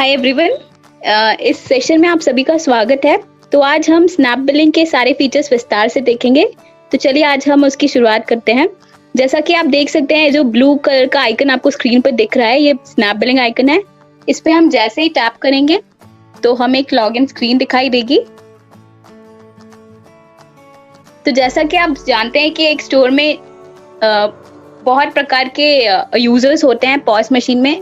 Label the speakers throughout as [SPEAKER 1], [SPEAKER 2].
[SPEAKER 1] Hi everyone, इस session में आप सभी का स्वागत है। तो आज हम स्नैप बिलिंग के सारे फीचर्स विस्तार से देखेंगे। तो चलिए आज हम उसकी शुरुआत करते हैं। जैसा कि आप देख सकते हैं, जो ब्लू कलर का आइकन आपको स्क्रीन पर दिख रहा है, ये स्नैप बिलिंग आइकन है। इस पे हम जैसे ही टैप करेंगे तो हमें एक लॉगिन स्क्रीन दिखाई देगी। तो जैसा कि आप जानते हैं कि एक स्टोर में बहुत प्रकार के यूजर्स होते हैं पॉस मशीन में,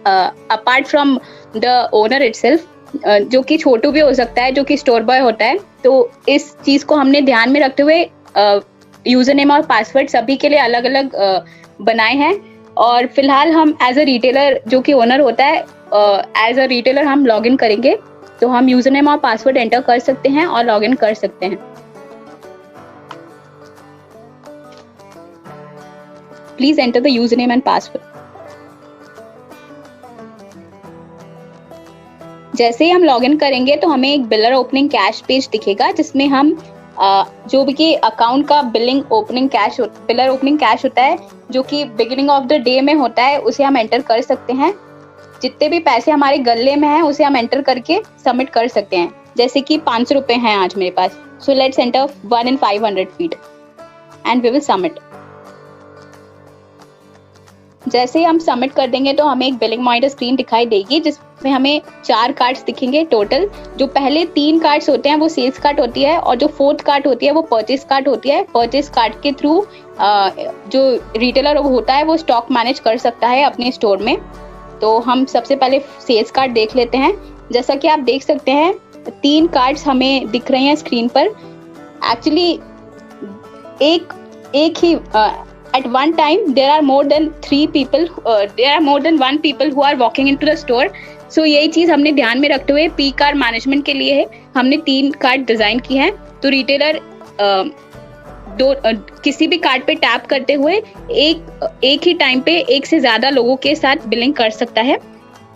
[SPEAKER 1] apart from the owner itself, जो कि छोटू भी हो सकता है, जो कि स्टोर बॉय होता है। तो इस चीज को हमने ध्यान में रखते हुए यूजर नेम और पासवर्ड सभी के लिए अलग अलग बनाए हैं। और फिलहाल हम एज अ रिटेलर, जो कि ओनर होता है, एज अ रिटेलर हम लॉग इन करेंगे। तो हम यूजर नेम और पासवर्ड एंटर कर सकते हैं और लॉग इन कर सकते हैं। Please enter the user name and password. जैसे ही हम लॉगिन करेंगे तो हमें एक बिलर ओपनिंग कैश पेज दिखेगा, जिसमें हम जो भी कि अकाउंट का बिलिंग ओपनिंग कैश बिलर ओपनिंग कैश होता है, जो कि बिगिनिंग ऑफ द डे में होता है, उसे हम एंटर कर सकते हैं। जितने भी पैसे हमारे गल्ले में हैं उसे हम एंटर करके सबमिट कर सकते हैं। जैसे कि 500 रुपए हैं आज मेरे पास, so let's enter 1 in 500 feet and we will submit. जैसे ही हम सबमिट कर देंगे तो हमें एक बिलिंग मॉनिटर स्क्रीन दिखाई देगी, जिसमें हमें 4 कार्ड्स दिखेंगे टोटल। जो पहले 3 कार्ड्स होते हैं वो सेल्स कार्ड होती है, और जो 4th कार्ड होती है वो परचेस कार्ड होती है। परचेस कार्ड के थ्रू जो रिटेलर होता है वो स्टॉक मैनेज कर सकता है अपने स्टोर में। तो हम सबसे पहले सेल्स कार्ड देख लेते हैं। जैसा कि आप देख सकते हैं 3 कार्ड्स हमें दिख रहे हैं स्क्रीन पर। एक्चुअली एक ही at one time there are more than 1 people who are walking into the store. So यही चीज हमने ध्यान में रखते हुए पी कार्ड मैनेजमेंट के लिए हमने 3 कार्ड डिजाइन किए हैं। तो रिटेलर किसी भी कार्ड पे टैप करते हुए एक ही टाइम पे एक से ज्यादा लोगों के साथ बिलिंग कर सकता है।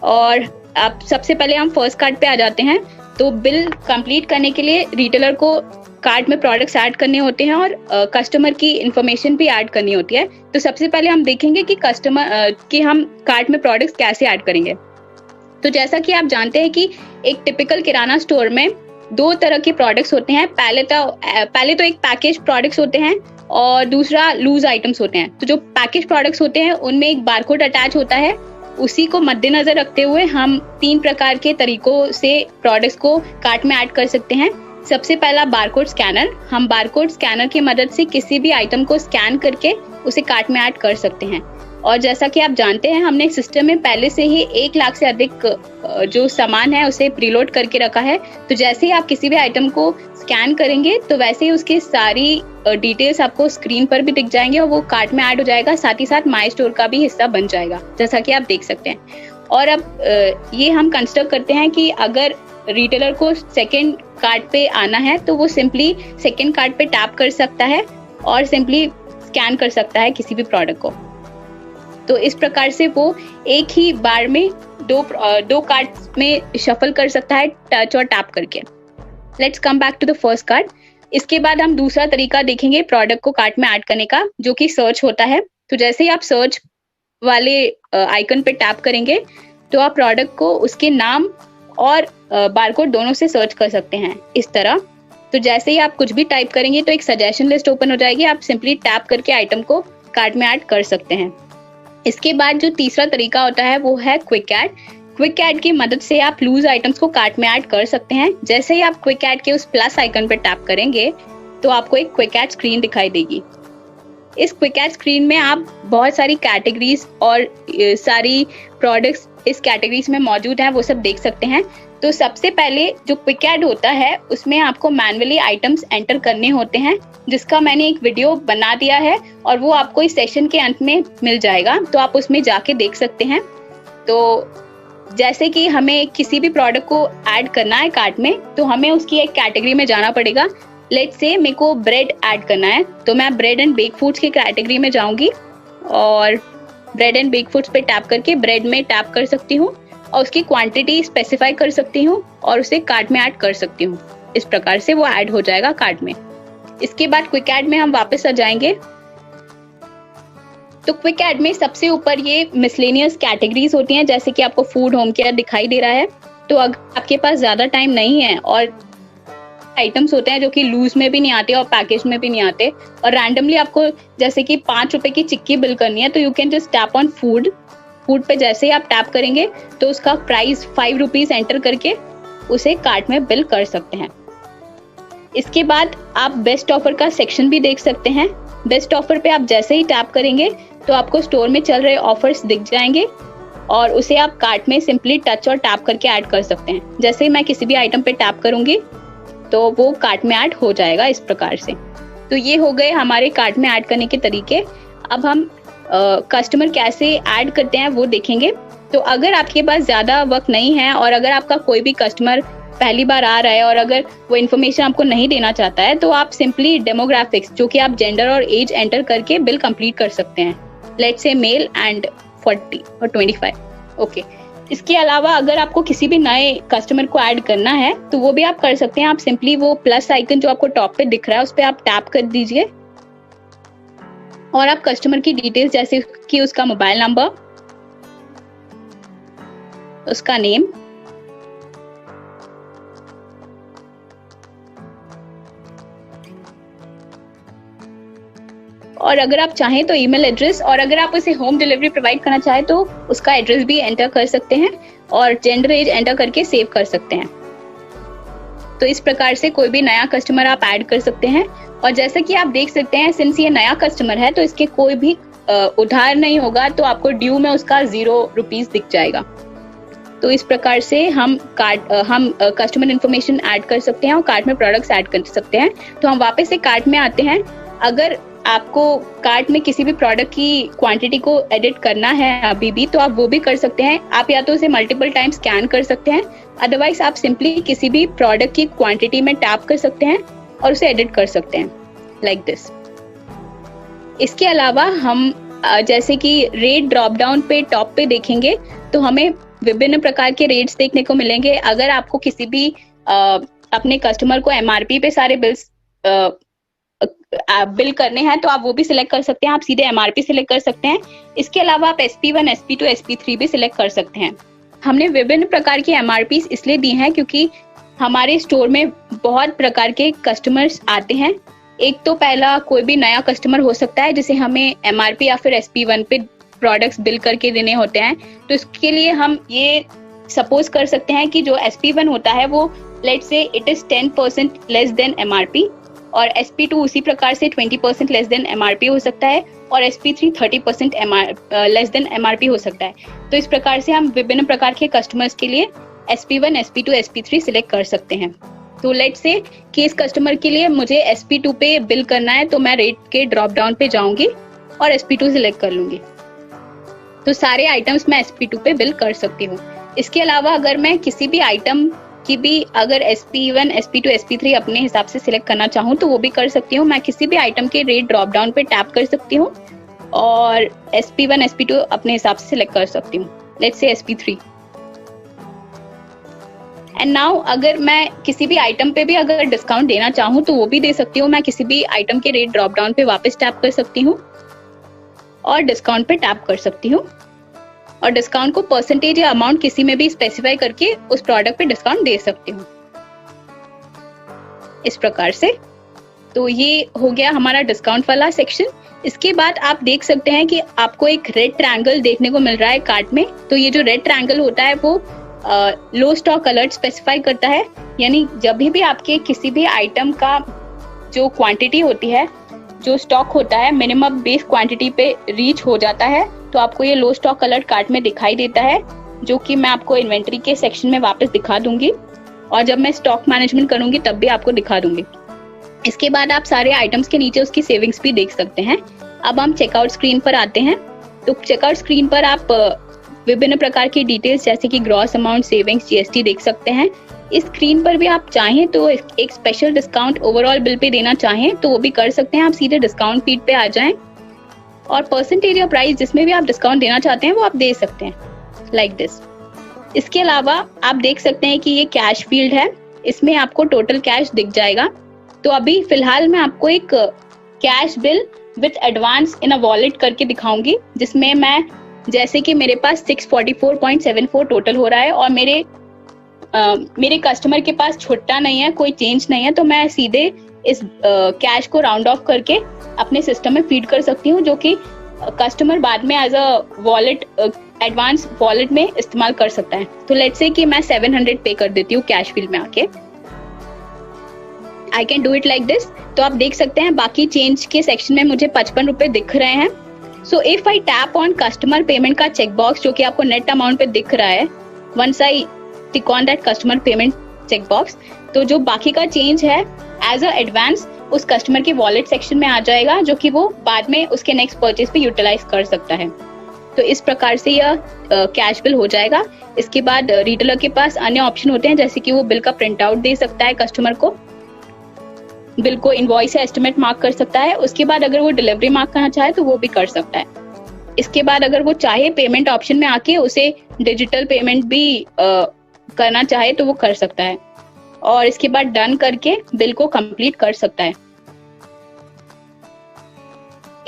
[SPEAKER 1] और अब सबसे पहले हम फर्स्ट कार्ड पे आ जाते हैं। तो बिल कंप्लीट करने के लिए रिटेलर को कार्ड में प्रोडक्ट्स ऐड करने होते हैं और कस्टमर की इंफॉर्मेशन भी ऐड करनी होती है। तो सबसे पहले हम देखेंगे कि हम कार्ड में प्रोडक्ट्स कैसे ऐड करेंगे। तो जैसा कि आप जानते हैं कि एक टिपिकल किराना स्टोर में 2 तरह के प्रोडक्ट्स होते हैं। पहले तो एक पैकेज प्रोडक्ट्स होते हैं और दूसरा लूज आइटम्स होते हैं। तो जो पैकेज प्रोडक्ट्स होते हैं उनमें एक बारकोड अटैच होता है। उसी को मद्देनजर रखते हुए हम 3 प्रकार के तरीकों से प्रोडक्ट्स को कार्ट में ऐड कर सकते हैं। सबसे पहला बारकोड स्कैनर। हम बारकोड स्कैनर की मदद से किसी भी आइटम को स्कैन करके उसे कार्ट में ऐड कर सकते हैं। और जैसा कि आप जानते हैं, हमने सिस्टम में पहले से ही 1 लाख से अधिक जो सामान है उसे प्रीलोड करके रखा है। तो जैसे ही आप किसी भी आइटम को स्कैन करेंगे तो वैसे ही उसकी सारी डिटेल्स आपको स्क्रीन पर भी दिख जाएंगे और वो कार्ट में ऐड हो जाएगा। साथ ही साथ माई स्टोर का भी हिस्सा बन जाएगा, जैसा कि आप देख सकते हैं। और अब ये हम कंसिडर करते हैं कि अगर रिटेलर को सेकंड कार्ड पे आना है तो वो सिंपली सेकंड कार्ड पे टैप कर सकता है और सिंपली स्कैन कर सकता है किसी भी प्रोडक्ट को। तो इस प्रकार से वो एक ही बार में दो कार्ड में शफल कर सकता है टच और टैप करके। Let's come back to the first card. इसके बाद हम दूसरा तरीका देखेंगे प्रोडक्ट को कार्ट में ऐड करने का, जो कि सर्च होता है। तो जैसे ही आप सर्च वाले आइकन पे टैप करेंगे तो आप प्रोडक्ट को उसके नाम और बारकोड दोनों से सर्च कर सकते हैं इस तरह। तो जैसे ही आप कुछ भी टाइप करेंगे तो एक सजेशन लिस्ट ओपन हो जाएगी। आप सिंपली टैप करके आइटम को कार्ट में ऐड कर सकते हैं। इसके बाद जो तीसरा तरीका होता है वो है क्विक ऐड। क्विक ऐड की मदद से आप लूज आइटम्स को कार्ट में ऐड कर सकते हैं। जैसे ही आप क्विक ऐड के उस प्लस आइकन पर टैप करेंगे तो आपको एक क्विक ऐड स्क्रीन दिखाई देगी। इस क्विक ऐड स्क्रीन में आप बहुत सारी कैटेगरीज और सारी प्रोडक्ट्स इस कैटेगरीज में मौजूद हैं वो सब देख सकते हैं। तो सबसे पहले जो क्विक ऐड होता है उसमें आपको मैन्युअली आइटम्स एंटर करने होते हैं, जिसका मैंने एक वीडियो बना दिया है और वो आपको इस सेशन के अंत में मिल जाएगा। तो आप उसमें जाके देख सकते हैं। तो जैसे कि हमें किसी भी प्रोडक्ट को ऐड करना है कार्ट में, तो हमें उसकी एक कैटेगरी में जाना पड़ेगा। लेट्स से मेरे को ब्रेड ऐड करना है, तो मैं ब्रेड एंड बेक फूड्स की कैटेगरी में जाऊंगी और ब्रेड एंड बेक फूड्स पे टैप करके ब्रेड में टैप कर सकती हूँ और उसकी क्वांटिटी स्पेसिफाई कर सकती हूँ और उसे कार्ट में ऐड कर सकती हूँ। इस प्रकार से वो ऐड हो जाएगा कार्ट में। इसके बाद क्विक ऐड में हम वापस आ जाएंगे तो क्विक ऐड में सबसे ऊपर ये मिसलेनियस कैटेगरीज होती हैं, जैसे कि आपको फूड, होम केयर दिखाई दे रहा है। तो अगर आपके पास ज्यादा टाइम नहीं है और आइटम्स होते हैं जो कि लूज में भी नहीं आते और पैकेज में भी नहीं आते, और रैंडमली आपको जैसे कि 5 रुपए की चिक्की बिल करनी है, तो you can just tap on food पे जैसे ही आप टैप करेंगे तो उसका प्राइस 5 रुपीज एंटर करके उसे कार्ट में बिल कर सकते हैं। इसके बाद आप बेस्ट ऑफर का सेक्शन भी देख सकते हैं। बेस्ट ऑफर पे आप जैसे ही टैप करेंगे तो आपको स्टोर में चल रहे ऑफर्स दिख जाएंगे और उसे आप कार्ट में सिंपली टच और टैप करके ऐड कर सकते हैं। जैसे ही मैं किसी भी आइटम पे टैप करूंगी तो वो कार्ट में ऐड हो जाएगा इस प्रकार से। तो ये हो गए हमारे कार्ट में ऐड करने के तरीके। अब हम कस्टमर कैसे ऐड करते हैं वो देखेंगे। तो अगर आपके पास ज्यादा वक्त नहीं है और अगर आपका कोई भी कस्टमर पहली बार आ रहा है और अगर वो इन्फॉर्मेशन आपको नहीं देना चाहता है, तो आप सिंपली डेमोग्राफिक्स, जो कि आप जेंडर और एज एंटर करके बिल कंप्लीट कर सकते हैं। लेट्स से मेल एंड 40 और 25। ओके। इसके अलावा अगर आपको किसी भी नए कस्टमर को ऐड करना है तो वो भी आप कर सकते हैं। आप सिंपली वो प्लस आइकन जो आपको टॉप पे दिख रहा है उस पर आप टैप कर दीजिए और आप कस्टमर की डिटेल्स जैसे कि उसका मोबाइल नंबर, उसका नेम, और अगर आप चाहें तो ईमेल एड्रेस, और अगर आप उसे होम डिलीवरी प्रोवाइड करना चाहें तो उसका एड्रेस भी एंटर कर सकते हैं और जेंडर एज एंटर करके सेव कर सकते हैं। तो इस प्रकार से कोई भी नया कस्टमर आप ऐड कर सकते हैं। और जैसा कि आप देख सकते हैं, सिंस ये नया कस्टमर है तो इसके कोई भी उधार नहीं होगा, तो आपको ड्यू में उसका 0 रुपीज दिख जाएगा। तो इस प्रकार से हम कस्टमर इन्फॉर्मेशन ऐड कर सकते हैं और कार्ट में प्रोडक्ट्स ऐड कर सकते हैं। तो हम वापस से कार्ट में आते हैं। अगर आपको कार्ट में किसी भी प्रोडक्ट की क्वांटिटी को एडिट करना है अभी भी, तो आप वो भी कर सकते हैं। आप या तो उसे मल्टीपल टाइम स्कैन कर सकते हैं, अदरवाइज आप सिंपली किसी भी प्रोडक्ट की क्वांटिटी में टैप कर सकते हैं और उसे एडिट कर सकते हैं लाइक दिस। इसके अलावा हम जैसे कि रेट ड्रॉप डाउन पे टॉप पे देखेंगे तो हमें विभिन्न प्रकार के रेट्स देखने को मिलेंगे। अगर आपको किसी भी अपने कस्टमर को MRP पे सारे बिल करने हैं तो आप वो भी सिलेक्ट कर सकते हैं। आप सीधे MRP सिलेक्ट कर सकते हैं। इसके अलावा आप SP1, SP2, SP3 भी सिलेक्ट कर सकते हैं। हमने विभिन्न प्रकार की MRPs इसलिए दी हैं क्योंकि हमारे स्टोर में बहुत प्रकार के कस्टमर्स आते हैं। एक तो पहला कोई भी नया कस्टमर हो सकता है जिसे हमें MRP या फिर SP1 पे प्रोडक्ट्स बिल करके देने होते हैं। तो इसके लिए हम ये सपोज कर सकते हैं कि जो SP1 होता है वो let's say it is 10% less than MRP, और SP2 उसी प्रकार से 20% लेस देन MRP हो सकता है, और SP3 30% लेस देन MRP हो सकता है। तो इस प्रकार से हम विभिन्न प्रकार के कस्टमर्स के लिए SP1, SP2, SP3 सिलेक्ट कर सकते हैं। तो लेट्स से कि इस कस्टमर के लिए मुझे SP2 पे बिल करना है, तो मैं रेट के ड्रॉप डाउन पे जाऊंगी और SP2 सिलेक्ट कर लूंगी। तो सारे आइटम्स मैं SP2 पे बिल कर सकती हूँ। इसके अलावा अगर मैं किसी भी आइटम की भी अगर SP1, SP2, SP3 अपने हिसाब से सिलेक्ट करना चाहूँ तो वो भी कर सकती हूँ। मैं किसी भी आइटम के रेट ड्रॉप डाउन पे टैप कर सकती हूँ और SP1, SP2 अपने हिसाब से सिलेक्ट कर सकती हूँ। लेट्स से SP3। एंड नाउ अगर मैं किसी भी आइटम पे भी अगर डिस्काउंट देना चाहूँ तो वो भी दे सकती हूँ। मैं किसी भी आइटम के रेट ड्रॉप डाउन पे वापस टैप कर सकती हूँ और डिस्काउंट पे टैप कर सकती हूँ, और डिस्काउंट को परसेंटेज या अमाउंट किसी में भी स्पेसिफाई करके उस प्रोडक्ट पे डिस्काउंट दे सकती हूँ इस प्रकार से। तो ये हो गया हमारा डिस्काउंट वाला सेक्शन। इसके बाद आप देख सकते हैं कि आपको एक रेड ट्रायंगल देखने को मिल रहा है कार्ट में। तो ये जो रेड ट्रायंगल होता है वो लो स्टॉक अलर्ट स्पेसिफाई करता है, यानी जब भी आपके किसी भी आइटम का जो क्वांटिटी होती है, जो स्टॉक होता है, मिनिमम बेस क्वांटिटी पे रीच हो जाता है तो आपको ये लो स्टॉक अलर्ट कार्ट में दिखाई देता है, जो कि मैं आपको इन्वेंटरी के सेक्शन में वापस दिखा दूंगी और जब मैं स्टॉक मैनेजमेंट करूंगी तब भी आपको दिखा दूंगी। इसके बाद आप सारे आइटम्स के नीचे उसकी सेविंग्स भी देख सकते हैं। अब हम चेकआउट स्क्रीन पर आते हैं। तो चेकआउट स्क्रीन पर आप विभिन्न प्रकार की डिटेल्स जैसे कि ग्रॉस अमाउंट, सेविंग्स, GST देख सकते हैं। इस स्क्रीन पर भी आप चाहें तो एक special discount overall bill pay देना चाहें तो वो भी कर सकते हैं। आप सीधे डिस्काउंट फीड पे आ जाएं और परसेंटेज या प्राइस जिसमें भी आप डिस्काउंट देना चाहते हैं वो आप दे सकते हैं लाइक दिस। इसके अलावा आप देख सकते हैं कि ये कैश फील्ड है, इसमें आपको टोटल कैश दिख जाएगा। तो अभी फिलहाल मैं आपको एक cash bill with advance in a wallet करके दिखाऊंगी, जिसमें मैं जैसे कि मेरे पास 644.74 टोटल हो रहा है और मेरे कस्टमर के पास छुट्टा नहीं है, कोई चेंज नहीं है, तो मैं सीधे इस कैश को राउंड ऑफ करके अपने सिस्टम में फीड कर सकती हूँ, जो कि कस्टमर बाद में as a wallet advance wallet में इस्तेमाल कर सकता है। तो लेट्स से कि मैं 700 पे कर देती हूँ कैश फील्ड में आके। आई can do it like this. तो आप देख सकते हैं बाकी चेंज के सेक्शन में मुझे 55 रुपए दिख रहे हैं। So if I tap on customer payment का चेक बॉक्स जो कि आपको नेट अमाउंट पे दिख रहा है, once I tick on that customer payment check box, तो जो बाकी का चेंज है एज अ एडवांस उस कस्टमर के वॉलेट सेक्शन में आ जाएगा, जो कि वो बाद में उसके नेक्स्ट परचेज पे यूटिलाइज कर सकता है। तो इस प्रकार से यह कैश बिल हो जाएगा। इसके बाद रिटेलर के पास अन्य ऑप्शन होते हैं, जैसे कि वो बिल का प्रिंट आउट दे सकता है कस्टमर को, बिल को इनवॉइस या एस्टिमेट मार्क कर सकता है। उसके बाद अगर वो डिलीवरी मार्क करना चाहे तो वो भी कर सकता है। इसके बाद अगर वो चाहे पेमेंट ऑप्शन में आके उसे डिजिटल पेमेंट भी करना चाहे तो वो कर सकता है, और इसके बाद डन करके बिल को कंप्लीट कर सकता है।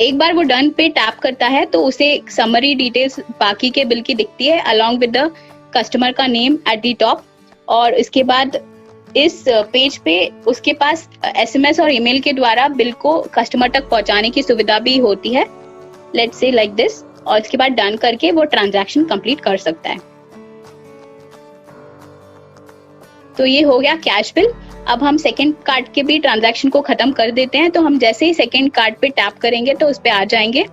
[SPEAKER 1] एक बार वो डन पे टैप करता है तो उसे समरी डिटेल्स बाकी के बिल की दिखती है अलोंग विद द कस्टमर का नेम एट द टॉप। और इसके बाद इस पेज पे उसके पास एसएमएस और ईमेल के द्वारा बिल को कस्टमर तक पहुंचाने की सुविधा भी होती है, लेट्स से लाइक दिस। और इसके बाद डन करके वो ट्रांजैक्शन कंप्लीट कर सकता है। तो ये हो गया कैश बिल। अब हम सेकंड कार्ड के भी ट्रांजैक्शन को खत्म कर देते हैं। तो हम जैसे ही सेकंड कार्ड पे टैप करेंगे तो उस पे आ जाएंगे,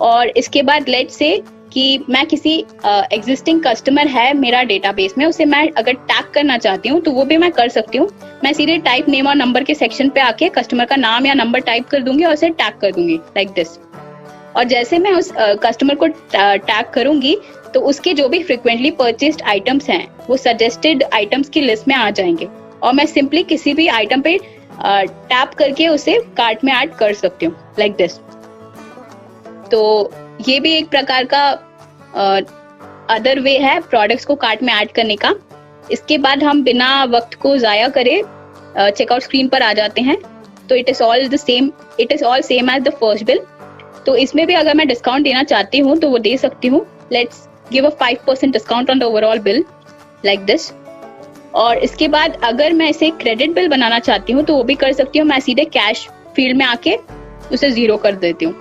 [SPEAKER 1] और इसके बाद लेट्स से कि मैं किसी एग्जिस्टिंग कस्टमर है मेरा डेटाबेस में, उसे मैं अगर टैग करना चाहती हूँ तो वो भी मैं कर सकती हूँ। मैं सीधे टाइप नेम और नंबर के सेक्शन पे आके कस्टमर का नाम या नंबर टाइप कर दूंगी और उसे टैग कर दूंगी लाइक दिस। और जैसे मैं उस कस्टमर को टैग करूंगी तो उसके जो भी फ्रिक्वेंटली परचेस्ड आइटम्स हैं वो सजेस्टेड आइटम्स की लिस्ट में आ जाएंगे, और मैं सिंपली किसी भी आइटम पे टैप करके उसे कार्ट में ऐड कर सकती हूँ लाइक दिस। तो ये भी एक प्रकार का अदर वे है प्रोडक्ट्स को कार्ट में ऐड करने का। इसके बाद हम बिना वक्त को जाया करे चेकआउट स्क्रीन पर आ जाते हैं। तो it is all same as the first bill. तो इसमें भी अगर मैं डिस्काउंट देना चाहती हूँ तो वो दे सकती हूँ। Let's give a 5% discount on the overall bill like this. और इसके बाद अगर मैं इसे क्रेडिट बिल बनाना चाहती हूँ तो वो भी कर सकती हूँ। मैं सीधे कैश फील्ड में आके उसे 0 कर देती हूँ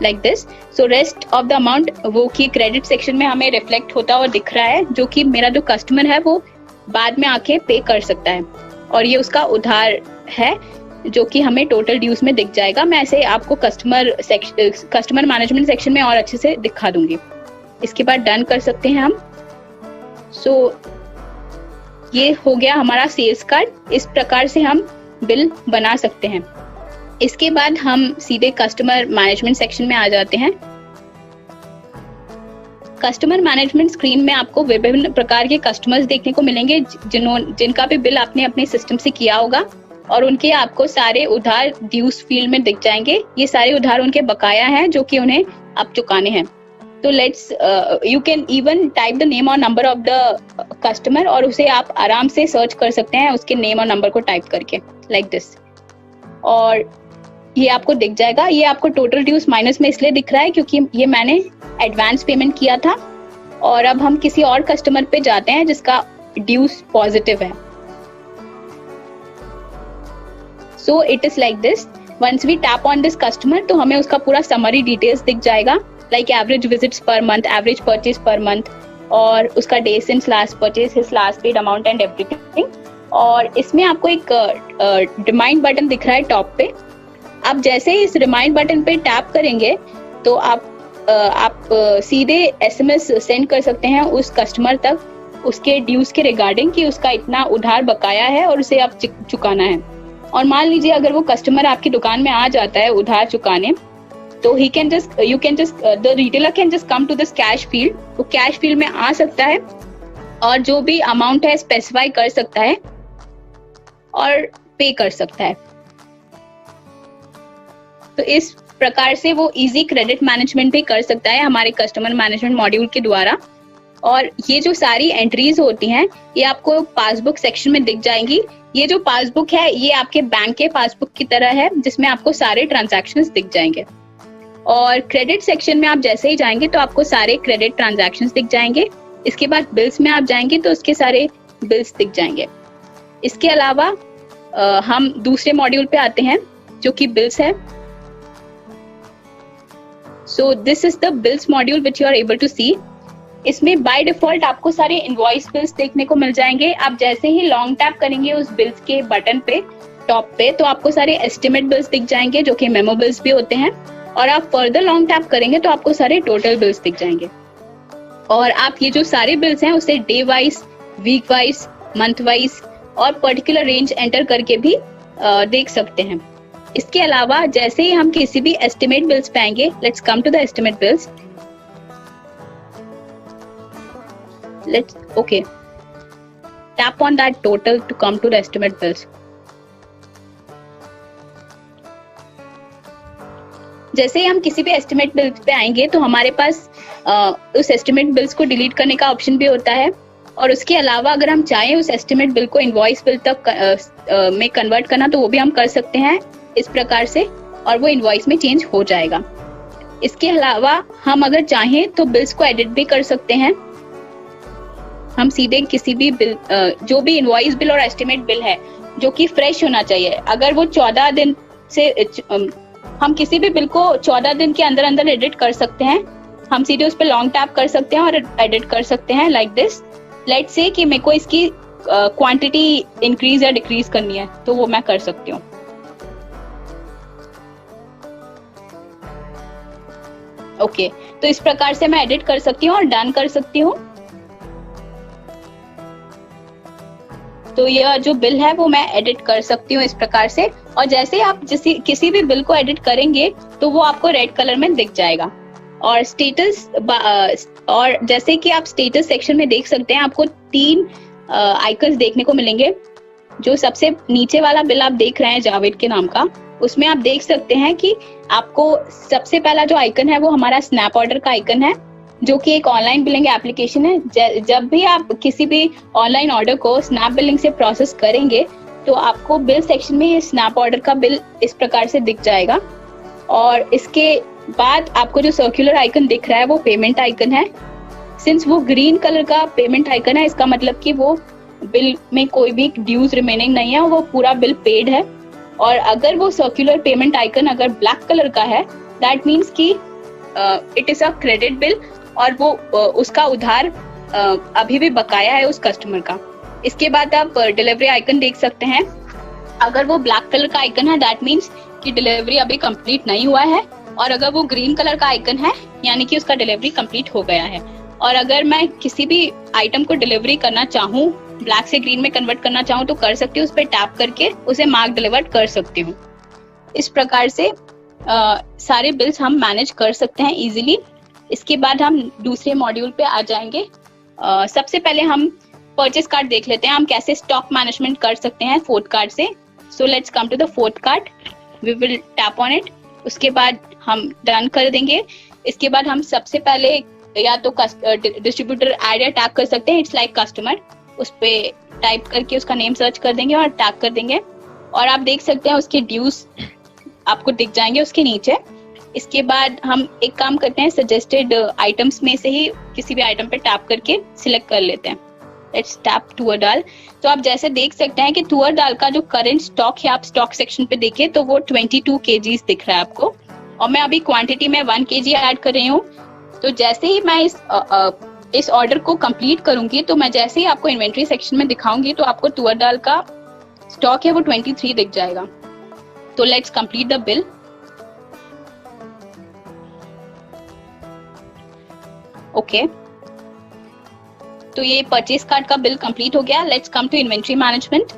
[SPEAKER 1] like this. So rest of the amount वो की क्रेडिट सेक्शन में हमें रिफ्लेक्ट होता हुआ दिख रहा है, जो कि मेरा जो कस्टमर है वो बाद में आके पे कर सकता है, और ये उसका उधार है जो कि हमें टोटल ड्यूज में दिख जाएगा। मैं ऐसे आपको कस्टमर मैनेजमेंट सेक्शन में और अच्छे से दिखा दूंगी। इसके बाद डन कर सकते हैं हम। सो ये हो गया हमारा सेल्स कार्ड। इस प्रकार से हम बिल बना सकते हैं। इसके बाद हम सीधे कस्टमर मैनेजमेंट सेक्शन में आ जाते हैं। कस्टमर मैनेजमेंट स्क्रीन में आपको विभिन्न प्रकार के कस्टमर्स देखने को मिलेंगे जिनका भी बिल आपने अपने सिस्टम से किया होगा, और उनके आपको सारे उधार ड्यूज फील्ड में दिख जाएंगे। ये सारे उधार उनके बकाया हैं जो कि उन्हें अब चुकाने हैं। तो let's you can even type the name और नंबर ऑफ द कस्टमर, और उसे आप आराम से सर्च कर सकते हैं उसके नेम और नंबर को टाइप करके लाइक दिस, और ये आपको दिख जाएगा। ये आपको टोटल ड्यूज माइनस में इसलिए दिख रहा है क्योंकि ये मैंने एडवांस पेमेंट किया था। और अब हम किसी और कस्टमर पे जाते हैं जिसका ड्यूज पॉजिटिव है। So it is like this. Once we tap on this customer तो हमें उसका पूरा समरी डिटेल्स दिख जाएगा, like average visits per month, average purchase per month, और उसका day since last purchase, his last paid amount and everything. और इसमें आपको एक रिमाइंड बटन दिख रहा है टॉप पे। आप जैसे ही इस रिमाइंड बटन पे टैप करेंगे तो आप सीधे एसएमएस सेंड कर सकते हैं उस कस्टमर तक उसके ड्यूज के रिगार्डिंग कि उसका इतना उधार बकाया है और उसे आप चुकाना है। और मान लीजिए अगर वो कस्टमर आपकी दुकान में आ जाता है उधार चुकाने, तो the retailer can just come to this cash field. वो कैश फील्ड में आ सकता है और जो भी अमाउंट है स्पेसिफाई कर सकता है और पे कर सकता है। तो इस प्रकार से वो इजी क्रेडिट मैनेजमेंट भी कर सकता है हमारे कस्टमर मैनेजमेंट मॉड्यूल के द्वारा। और ये जो सारी एंट्रीज होती हैं ये आपको पासबुक सेक्शन में दिख जाएंगी। ये जो पासबुक है ये आपके बैंक के पासबुक की तरह है जिसमें आपको सारे ट्रांजैक्शंस दिख जाएंगे। और क्रेडिट सेक्शन में आप जैसे ही जाएंगे तो आपको सारे क्रेडिट ट्रांजैक्शंस दिख जाएंगे। इसके बाद बिल्स में आप जाएंगे तो उसके सारे बिल्स दिख जाएंगे। इसके अलावा हम दूसरे मॉड्यूल पे आते हैं जो कि बिल्स है। So this is the bills module which you are able to see. इसमें बाय डिफॉल्ट आपको सारे इनवॉइस बिल्स देखने को मिल जाएंगे। आप जैसे ही लॉन्ग टैप करेंगे उस बिल्स के बटन पे टॉप पे तो आपको सारे एस्टिमेट बिल्स दिख जाएंगे जो कि मेमो बिल्स भी होते हैं। और आप फर्दर लॉन्ग टैप करेंगे तो आपको सारे टोटल बिल्स दिख जाएंगे। और आप ये जो सारे बिल्स हैं उसे day wise, week wise, month wise और पर्टिकुलर रेंज एंटर करके भी देख सकते हैं। इसके अलावा जैसे ही हम किसी भी एस्टिमेट बिल्स पे आएंगे, let's come to the estimate bills. Okay, tap on that total to come to the estimate bills. जैसे ही हम किसी भी एस्टिमेट बिल्स पे आएंगे तो हमारे पास उस एस्टिमेट बिल्स को डिलीट करने का ऑप्शन भी होता है। और उसके अलावा अगर हम चाहें उस एस्टिमेट बिल को इनवॉइस बिल तक में कन्वर्ट करना तो वो भी हम कर सकते हैं इस प्रकार से, और वो इनवॉइस में चेंज हो जाएगा। इसके अलावा हम अगर चाहें तो बिल्स को एडिट भी कर सकते हैं। हम सीधे किसी भी बिल, जो भी इनवॉइस बिल और एस्टिमेट बिल है जो कि फ्रेश होना चाहिए, अगर वो 14 दिन से हम किसी भी बिल को 14 दिन के अंदर अंदर एडिट कर सकते हैं। हम सीधे उस पर लॉन्ग टैप कर सकते हैं और एडिट कर सकते हैं लाइक दिस। लेट्स से कि मेरे को इसकी क्वांटिटी इंक्रीज या डिक्रीज करनी है तो वो मैं कर सकती हूँ। ओके, तो इस प्रकार से मैं एडिट कर सकती हूँ और डन कर सकती हूँ। तो यह जो बिल है वो मैं एडिट कर सकती हूँ इस प्रकार से। और जैसे ही आप किसी भी बिल को एडिट करेंगे तो वो आपको रेड कलर में दिख जाएगा। और स्टेटस और जैसे कि आप स्टेटस सेक्शन में देख सकते हैं आपको 3 आइकन्स देखने को मिलेंगे। जो सबसे नीचे वाला बिल आप देख रहे हैं जावेद के नाम का, उसमें आप देख सकते हैं कि आपको सबसे पहला जो आइकन है वो हमारा स्नैप ऑर्डर का आइकन है जो कि एक ऑनलाइन बिलिंग एप्लीकेशन है। जब भी आप किसी भी ऑनलाइन ऑर्डर को स्नैप बिलिंग से प्रोसेस करेंगे तो आपको बिल सेक्शन में ये स्नैप ऑर्डर का बिल इस प्रकार से दिख जाएगा। और इसके बाद आपको जो सर्कुलर आइकन दिख रहा है वो पेमेंट आइकन है। सिंस वो ग्रीन कलर का पेमेंट आइकन है, इसका मतलब कि वो बिल में कोई भी ड्यूज रिमेनिंग नहीं है, वो पूरा बिल पेड है। और अगर वो सर्कुलर पेमेंट आइकन अगर ब्लैक कलर का है, दैट मीन्स कि it is a credit bill और वो उसका उधार अभी भी बकाया है उस कस्टमर का। इसके बाद आप डिलीवरी आइकन देख सकते हैं। अगर वो ब्लैक कलर का आइकन है दैट मीन्स कि डिलीवरी अभी कंप्लीट नहीं हुआ है, और अगर वो ग्रीन कलर का आइकन है यानी कि उसका डिलीवरी कंप्लीट हो गया है। और अगर मैं किसी भी आइटम को डिलीवरी करना चाहूँ, ब्लैक से ग्रीन में कन्वर्ट करना चाहूँ तो कर सकती हूँ, उस पर टैप करके उसे मार्क डिलीवर्ड कर सकती हूँ। इस प्रकार से सारे बिल्स हम मैनेज कर सकते हैं इजीली। इसके बाद हम दूसरे मॉड्यूल पे आ जाएंगे। सबसे पहले हम परचेस कार्ड देख लेते हैं, हम कैसे स्टॉक मैनेजमेंट कर सकते हैं फोर्थ कार्ड से। So let's come to the fourth card, we will tap on it. उसके बाद हम डन कर देंगे। इसके बाद हम सबसे पहले या तो डिस्ट्रीब्यूटर ऐड या टैग कर सकते हैं, इट्स लाइक कस्टमर। उस पे टाइप करके उसका नेम सर्च कर देंगे और टैग कर देंगे, और आप देख सकते हैं उसके ड्यूज आपको दिख जाएंगे उसके नीचे। इसके बाद हम एक काम करते हैं, सजेस्टेड आइटम्स में से ही किसी भी आइटम पे टैप करके सिलेक्ट कर लेते हैं। लेट्स टैप तुअर दाल। तो आप जैसे देख सकते हैं कि तुअर दाल का जो करंट स्टॉक है, आप स्टॉक सेक्शन पे देखें तो वो 22 kgs दिख रहा है आपको, और मैं अभी क्वांटिटी में 1 kg ऐड कर रही हूँ। तो जैसे ही मैं इस ऑर्डर को कंप्लीट करूंगी तो मैं जैसे ही आपको इन्वेंट्री सेक्शन में दिखाऊंगी तो आपको तुअर दाल का स्टॉक है वो 23 दिख जाएगा। तो let's complete the bill. Okay, तो ये परचेस कार्ड का बिल कंप्लीट हो गया। Let's come to inventory management.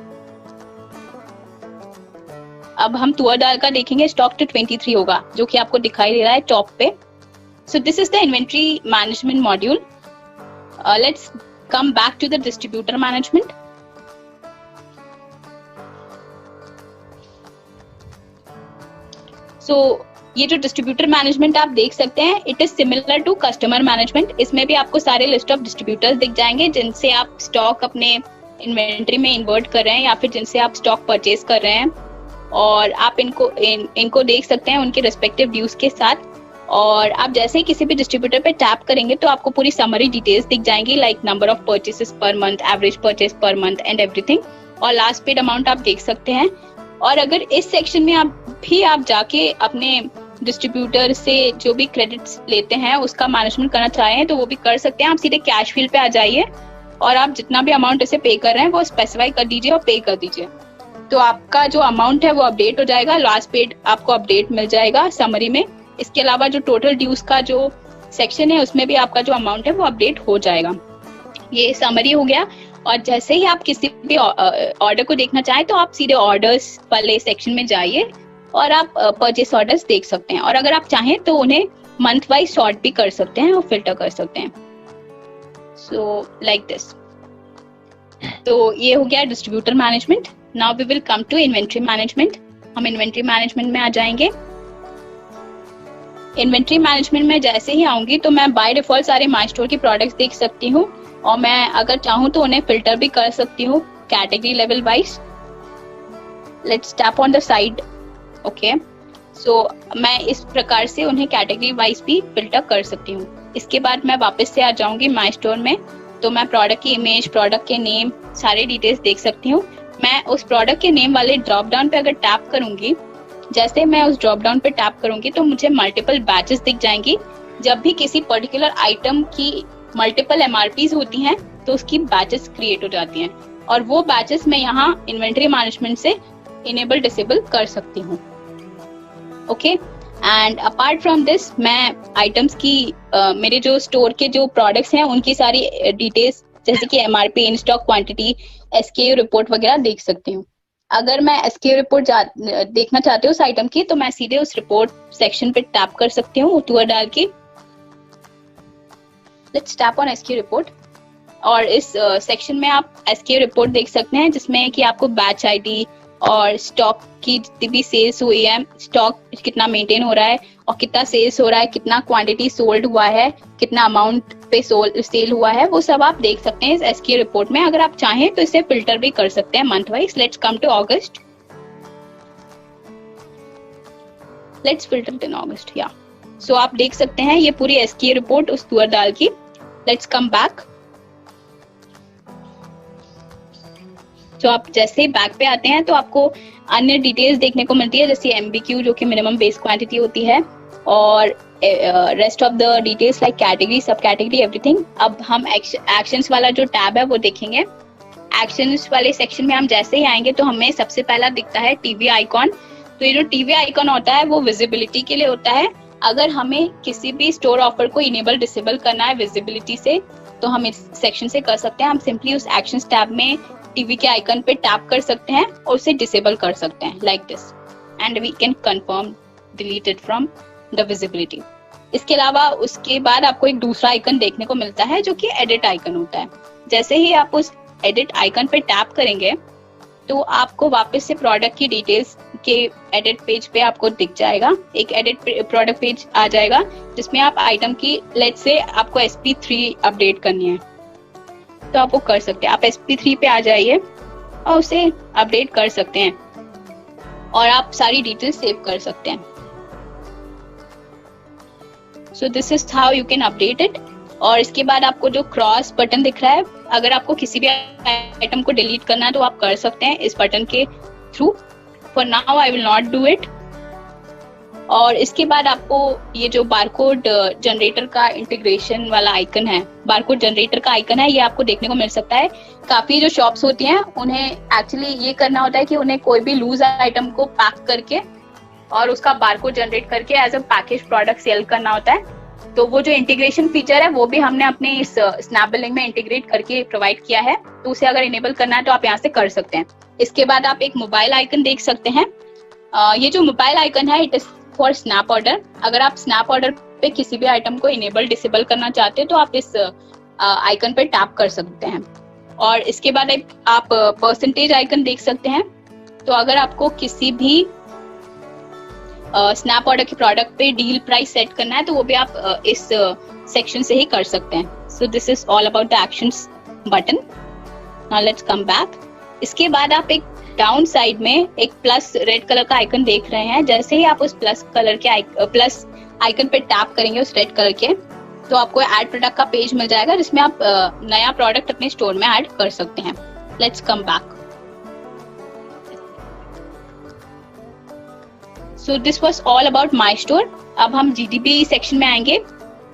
[SPEAKER 1] अब हम तुअर दाल का देखेंगे, स्टॉक तो 23 होगा जो कि आपको दिखाई दे रहा है टॉप पे। So this is the inventory management module. Let's come back to the distributor management. So ये जो डिस्ट्रीब्यूटर मैनेजमेंट आप देख सकते हैं, it is similar to customer management. इसमें भी आपको सारे लिस्ट ऑफ डिस्ट्रीब्यूटर्स दिख जाएंगे जिनसे आप स्टॉक अपने इन्वेंट्री में इन्वर्ट कर रहे हैं या फिर जिनसे आप स्टॉक परचेज कर रहे हैं, और आप इनको देख सकते हैं उनके रिस्पेक्टिव ड्यूज के साथ। और आप जैसे ही किसी भी डिस्ट्रीब्यूटर पे टैप करेंगे तो आपको पूरी समरी डिटेल्स दिख जाएंगी, लाइक नंबर ऑफ परचेसेस पर month, average purchase per month and everything, और लास्ट पेड अमाउंट आप देख सकते हैं। और अगर इस सेक्शन में आप जाके अपने डिस्ट्रीब्यूटर से जो भी क्रेडिट्स लेते हैं उसका मैनेजमेंट करना चाहें तो वो भी कर सकते हैं। आप सीधे कैश फील्ड पे आ जाइए और आप जितना भी अमाउंट इसे पे कर रहे हैं वो स्पेसिफाई कर दीजिए और पे कर दीजिए, तो आपका जो अमाउंट है वो अपडेट हो जाएगा। लास्ट पेड आपको अपडेट मिल जाएगा समरी में। इसके अलावा जो टोटल ड्यूज का जो सेक्शन है उसमें भी आपका जो अमाउंट है वो अपडेट हो जाएगा। ये समरी हो गया। और जैसे ही आप किसी भी ऑर्डर को देखना चाहें तो आप सीधे ऑर्डर्स वाले सेक्शन में जाइए और आप परचेस ऑर्डर्स देख सकते हैं, और अगर आप चाहें तो उन्हें मंथ वाइज सॉर्ट भी कर सकते हैं और फिल्टर कर सकते हैं। So like this. तो ये हो गया distributor management. Now we will come to inventory management. हम इन्वेंट्री मैनेजमेंट में आ जाएंगे। इन्वेंट्री मैनेजमेंट में जैसे ही आऊंगी तो मैं बाय डिफॉल्ट सारे माई स्टोर के प्रोडक्ट्स देख सकती हूँ, और मैं अगर चाहूँ तो उन्हें फिल्टर भी कर सकती हूँ category level wise. Let's tap on the side. Okay, so मैं इस प्रकार से उन्हें कैटेगरी वाइज भी फिल्टर कर सकती हूँ। इसके बाद मैं वापस से आ जाऊंगी माई स्टोर में, तो मैं प्रोडक्ट की इमेज, प्रोडक्ट के नेम, सारे डिटेल्स देख सकती हूँ। मैं उस प्रोडक्ट के नेम वाले ड्रॉप डाउन पे अगर टैप करूंगी, जैसे मैं उस ड्रॉप डाउन पे टैप करूंगी तो मुझे मल्टीपल बैचेस दिख जाएंगी। जब भी किसी पर्टिकुलर आइटम की मल्टीपल एमआरपीज होती हैं तो उसकी बैचेस क्रिएट हो जाती हैं, और वो बैचेस मैं यहाँ इन्वेंट्री मैनेजमेंट से इनेबल डिसेबल कर सकती हूँ। Okay, and apart from this मैं आइटम्स की मेरे जो स्टोर के जो प्रोडक्ट्स हैं उनकी सारी डिटेल्स जैसे कि MRP, in stock quantity, SKU report वगैरह देख सकती हूँ। अगर मैं एसकेयू रिपोर्ट देखना चाहती हूँ उस आइटम की, तो मैं सीधे उस रिपोर्ट सेक्शन पे टैप कर सकती हूँ टूर डाल के। Let's tap on SKU report, और इस सेक्शन में आप एसकेयू रिपोर्ट देख सकते हैं जिसमें कि आपको बैच आईडी और स्टॉक की जितनी भी सेल्स हुई है, स्टॉक कितना मेंटेन हो रहा है और कितना सेल्स हो रहा है, कितना क्वांटिटी सोल्ड हुआ है, कितना अमाउंट पे सेल हुआ है, वो सब आप देख सकते हैं इस एसकेयू रिपोर्ट में। अगर आप चाहें तो इसे फिल्टर भी कर सकते हैं month wise. Let's come to August. Let's filter in August. Yeah so आप देख सकते हैं ये पूरी एसकेयू रिपोर्ट उस तुअर दाल की। Let's come back. तो आप जैसे ही बैक पे आते हैं तो आपको अन्य डिटेल्स देखने को मिलती है, जैसे एमबीक्यू जो कि मिनिमम बेस क्वांटिटी होती है, और rest of the details like category, सब कैटेगरी, एवरीथिंग। अब हम एक्शंस वाला जो टैब है वो देखेंगे। एक्शंस वाले सेक्शन में हम जैसे ही आएंगे तो हमें सबसे पहला दिखता है टीवी आइकॉन। तो ये जो टीवी आइकॉन होता है वो विजिबिलिटी के लिए होता है। अगर हमें किसी भी स्टोर ऑफर को इनेबल डिसेबल करना है विजिबिलिटी से तो हम इस सेक्शन से कर सकते हैं। हम सिंपली उस एक्शंस टैब में टीवी के आइकन पे टैप कर सकते हैं और उसे डिसेबल कर सकते हैं like this, and we can confirm delete it from the visibility. इसके अलावा उसके बाद आपको एक दूसरा आइकन देखने को मिलता है जो कि एडिट आइकन होता है। जैसे ही आप उस एडिट आइकन पे टैप करेंगे तो आपको वापस से प्रोडक्ट की डिटेल्स के एडिट पेज पे आपको दिख जाएगा। एक एडिट प्रोडक्ट पेज आ जाएगा जिसमें आप आइटम की लेट्स से आपको SP3 अपडेट करनी है तो आप वो कर सकते हैं। आप SP3 पे आ जाइए और उसे अपडेट कर सकते हैं और आप सारी डिटेल्स सेव कर सकते हैं। So this is how you can update it. और इसके बाद आपको जो क्रॉस बटन दिख रहा है, अगर आपको किसी भी आइटम को डिलीट करना है तो आप कर सकते हैं इस बटन के through. For now I will not do it. और इसके बाद आपको ये जो बारकोड जनरेटर का इंटीग्रेशन वाला आइकन है, बारकोड जनरेटर का आइकन है, ये आपको देखने को मिल सकता है। काफी जो शॉप्स होती हैं उन्हें एक्चुअली ये करना होता है कि उन्हें कोई भी लूज आइटम को पैक करके और उसका बारकोड जनरेट करके as a package product sale करना होता है। तो वो जो इंटीग्रेशन फीचर है वो भी हमने अपने इस स्नैप बिलिंग में इंटीग्रेट करके प्रोवाइड किया है, तो उसे अगर इनेबल करना है तो आप यहाँ से कर सकते हैं। इसके बाद आप एक मोबाइल आइकन देख सकते हैं। ये जो मोबाइल आइकन है it is for snap order. अगर आप स्नैप ऑर्डर पे किसी भी आइटम को इनेबल डिसेबल करना चाहते हैं तो आप इस आइकन पे टैप कर सकते हैं। और इसके बाद आप परसेंटेज आइकन देख सकते हैं। तो अगर आपको किसी भी स्नैप ऑर्डर के प्रोडक्ट पे डील प्राइस सेट करना है तो वो भी आप इस सेक्शन से ही कर सकते हैं. So this is all about the actions button. Now let's come back. इसके बाद आप एक डाउन साइड में एक प्लस रेड कलर का आइकन देख रहे हैं. जैसे ही आप उस प्लस आइकन पे टैप करेंगे उस रेड कलर के, तो आपको ऐड प्रोडक्ट का पेज मिल जाएगा जिसमें आप नया प्रोडक्ट अपने स्टोर में ऐड कर सकते हैं. Let's come back. So this was all about my store. अब हम जीडीपी सेक्शन में आएंगे.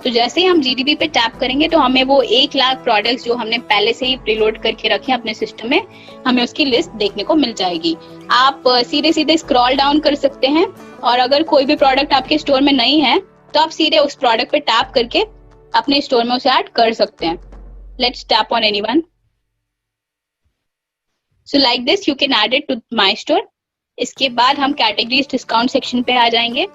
[SPEAKER 1] तो जैसे ही हम जीडीपी पे टैप करेंगे तो हमें वो 1 लाख प्रोडक्ट्स जो हमने पहले से ही प्रीलोड करके रखे हैं अपने सिस्टम में, हमें उसकी लिस्ट देखने को मिल जाएगी. आप सीधे सीधे स्क्रॉल डाउन कर सकते हैं और अगर कोई भी प्रोडक्ट आपके स्टोर में नहीं है तो आप सीधे उस प्रोडक्ट पे टैप करके अपने स्टोर में उसे ऐड कर सकते हैं. Let's tap on anyone. So like this you can add it to my store. इसके बाद हम कैटेगरीज डिस्काउंट सेक्शन पे आ जाएंगे.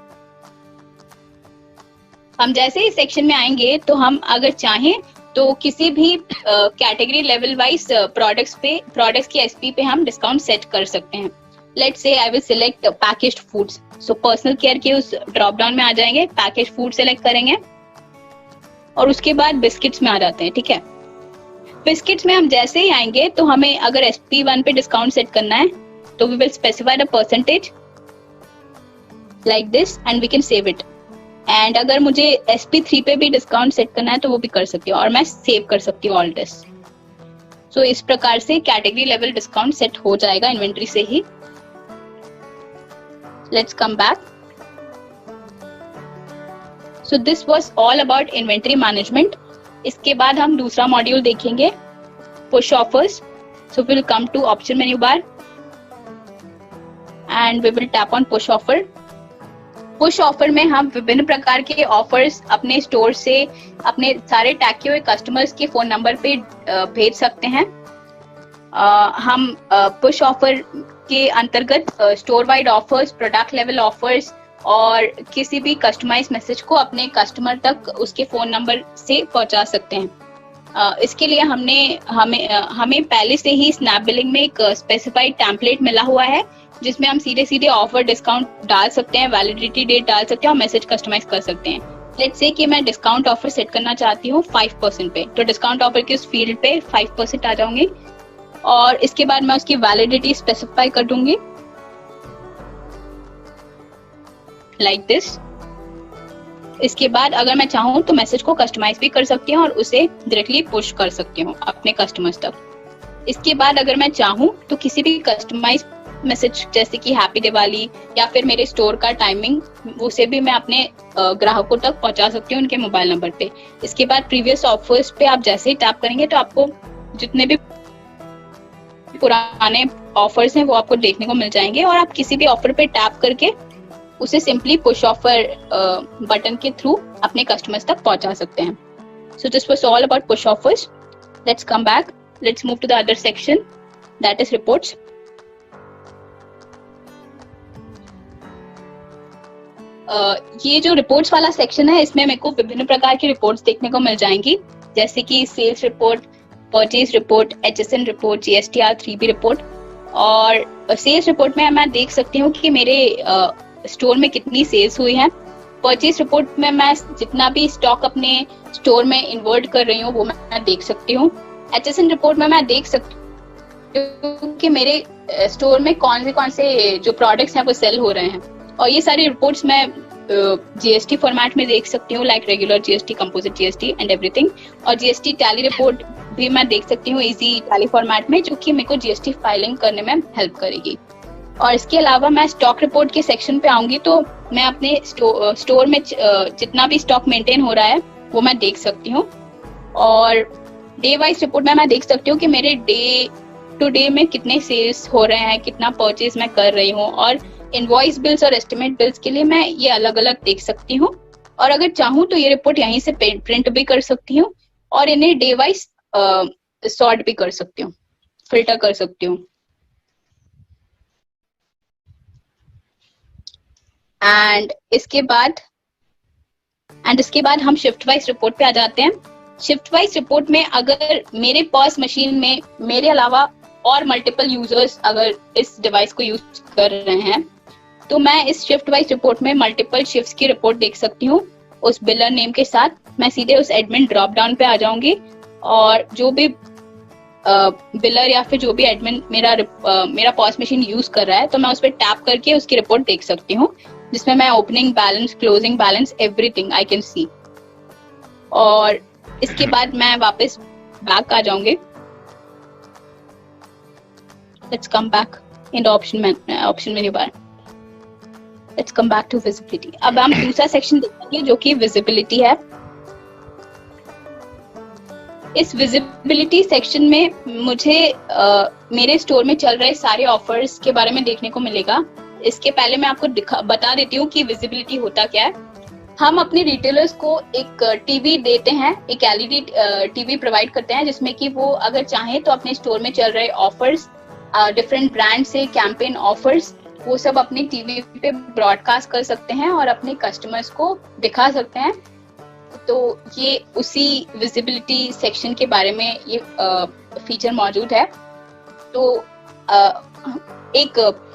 [SPEAKER 1] हम जैसे ही सेक्शन में आएंगे तो हम अगर चाहें तो किसी भी कैटेगरी लेवल वाइज प्रोडक्ट्स की एसपी पे हम डिस्काउंट सेट कर सकते हैं. Let's say I will select packaged foods. So personal care के उस ड्रॉप डाउन में आ जाएंगे, पैकेज्ड फूड सेलेक्ट करेंगे और उसके बाद बिस्किट्स में आ जाते हैं. ठीक है, बिस्किट्स में हम जैसे ही आएंगे तो हमें अगर SP1 पे डिस्काउंट सेट करना है तो we will specify the percentage like this and we can save it. एंड अगर मुझे SP3 पे भी डिस्काउंट सेट करना है तो वो भी कर सकती हूँ और मैं सेव कर सकती हूँ ऑल दिस. सो इस प्रकार से कैटेगरी लेवल डिस्काउंट सेट हो जाएगा इन्वेंट्री से ही. Let's come back. So this was all about inventory management. इसके बाद हम दूसरा मॉड्यूल देखेंगे, push offers. So will come to option menu bar and we will tap on push offer. Push offer में हम विभिन्न प्रकार के ऑफर्स अपने स्टोर से अपने सारे टैग किए हुए कस्टमर्स के फोन नंबर पे भेज सकते हैं. हम पुश ऑफर के अंतर्गत store wide offers, product level offers और किसी भी कस्टमाइज मैसेज को अपने कस्टमर तक उसके फोन नंबर से पहुंचा सकते हैं. इसके लिए हमें पहले से ही स्नैप बिलिंग में एक स्पेसिफाइड टेम्पलेट मिला हुआ है जिसमें हम सीधे सीधे ऑफर डिस्काउंट डाल सकते हैं, वैलिडिटी डेट डाल सकते हैं और मैसेज कस्टमाइज कर सकते हैं. लेट्स से कि मैं डिस्काउंट ऑफर सेट करना चाहती हूँ 5% पे, तो डिस्काउंट ऑफर के उस फील्ड पे 5% आ जाऊंगी और इसके बाद मैं उसकी वैलिडिटी स्पेसिफाई कर दूंगी लाइक दिस. इसके बाद अगर मैं चाहूँ तो मैसेज को कस्टमाइज भी कर सकती हूँ और उसे डायरेक्टली पुश कर सकती हूँ अपने कस्टमर्स तक. इसके बाद अगर मैं चाहूँ तो किसी भी कस्टमाइज मैसेज जैसे कि हैप्पी दिवाली या फिर मेरे स्टोर का टाइमिंग उसे भी मैं अपने ग्राहकों तक पहुंचा सकती हूँ उनके मोबाइल नंबर पे. इसके बाद प्रीवियस ऑफर्स पे आप जैसे ही टैप करेंगे तो आपको जितने भी पुराने ऑफर्स हैं वो आपको देखने को मिल जाएंगे और आप किसी भी ऑफर पे टैप करके उसे सिंपली पुश ऑफर बटन के थ्रू अपने कस्टमर्स तक पहुंचा सकते हैं. So this was all about push offers. Let's come back. Let's move to the other section that is reports. ये जो रिपोर्ट्स वाला सेक्शन है इसमें मेरे को विभिन्न प्रकार की रिपोर्ट्स देखने को मिल जाएंगी जैसे कि sales report, purchase report, HSN report, GSTR 3B report. और सेल्स रिपोर्ट में मैं देख सकती हूँ कि मेरे स्टोर में कितनी सेल्स हुई है. परचेज रिपोर्ट में मैं जितना भी स्टॉक अपने स्टोर में इन्वर्ट कर रही हूँ वो मैं देख सकती हूँ. HSN रिपोर्ट में मैं देख सकती हूँ कि मेरे स्टोर में कौन से जो प्रोडक्ट्स हैं वो सेल हो रहे हैं. और ये सारी रिपोर्ट्स मैं GST फॉर्मेट में देख सकती हूँ like regular GST, composite GST and everything. और GST टैली रिपोर्ट भी मैं देख सकती हूँ इजी टैली फॉर्मेट में जो कि मेरे को GST फाइलिंग करने में हेल्प करेगी. और इसके अलावा मैं स्टॉक रिपोर्ट के सेक्शन पे आऊंगी तो मैं अपने स्टोर में जितना भी स्टॉक मेंटेन हो रहा है वो मैं देख सकती हूँ. और डे वाइज रिपोर्ट में मैं देख सकती हूँ कि मेरे डे टू डे में कितने सेल्स हो रहे हैं, कितना परचेज मैं कर रही हूँ. और इनवॉइस बिल्स और एस्टिमेट बिल्स के लिए मैं ये अलग अलग देख सकती हूँ. और अगर चाहूँ तो ये रिपोर्ट यहीं से प्रिंट भी कर सकती हूँ और इन्हें डे वाइज सॉर्ट भी कर सकती हूँ, फिल्टर कर सकती हूँ. एंड इसके बाद हम शिफ्ट वाइज रिपोर्ट पे आ जाते हैं. शिफ्ट वाइज रिपोर्ट में अगर मेरे पास मशीन में मेरे अलावा और मल्टीपल यूजर्स अगर इस डिवाइस को यूज कर रहे हैं तो मैं इस शिफ्ट वाइज रिपोर्ट में मल्टीपल शिफ्ट्स की रिपोर्ट देख सकती हूँ उस बिलर नेम के साथ। मैं सीधे उस एडमिन ड्रॉप डाउन पे आ जाऊंगी और जो भी बिलर या फिर जो भी एडमिन मेरा पॉस मशीन यूज कर रहा है, तो मैं उस पर टैप करके उसकी रिपोर्ट देख सकती हूँ, जिसमें मैं opening balance, closing balance, everything I can see. और इसके बाद मैं वापस बैक आ जाऊंगी। Let's come back in the option menu bar. Let's come back to visibility. अब हम दूसरा सेक्शन देखेंगे जो कि विजिबिलिटी है। इस विजिबिलिटी सेक्शन में मुझे मेरे स्टोर में चल रहे सारे ऑफर्स के बारे में देखने को मिलेगा। इसके पहले मैं आपको बता देती हूँ कि विजिबिलिटी होता क्या है। हम अपने रिटेलर्स को एक टीवी देते हैं, एक एलईडी टीवी प्रोवाइड करते हैं, जिसमें कि वो अगर चाहें तो अपने स्टोर में चल रहे ऑफर्स, डिफरेंट ब्रांड से कैंपेन ऑफर्स, वो सब अपने टीवी पे ब्रॉडकास्ट कर सकते हैं और अपने कस्टमर्स को दिखा सकते हैं। तो ये उसी विजिबिलिटी सेक्शन के बारे में ये फीचर मौजूद है। तो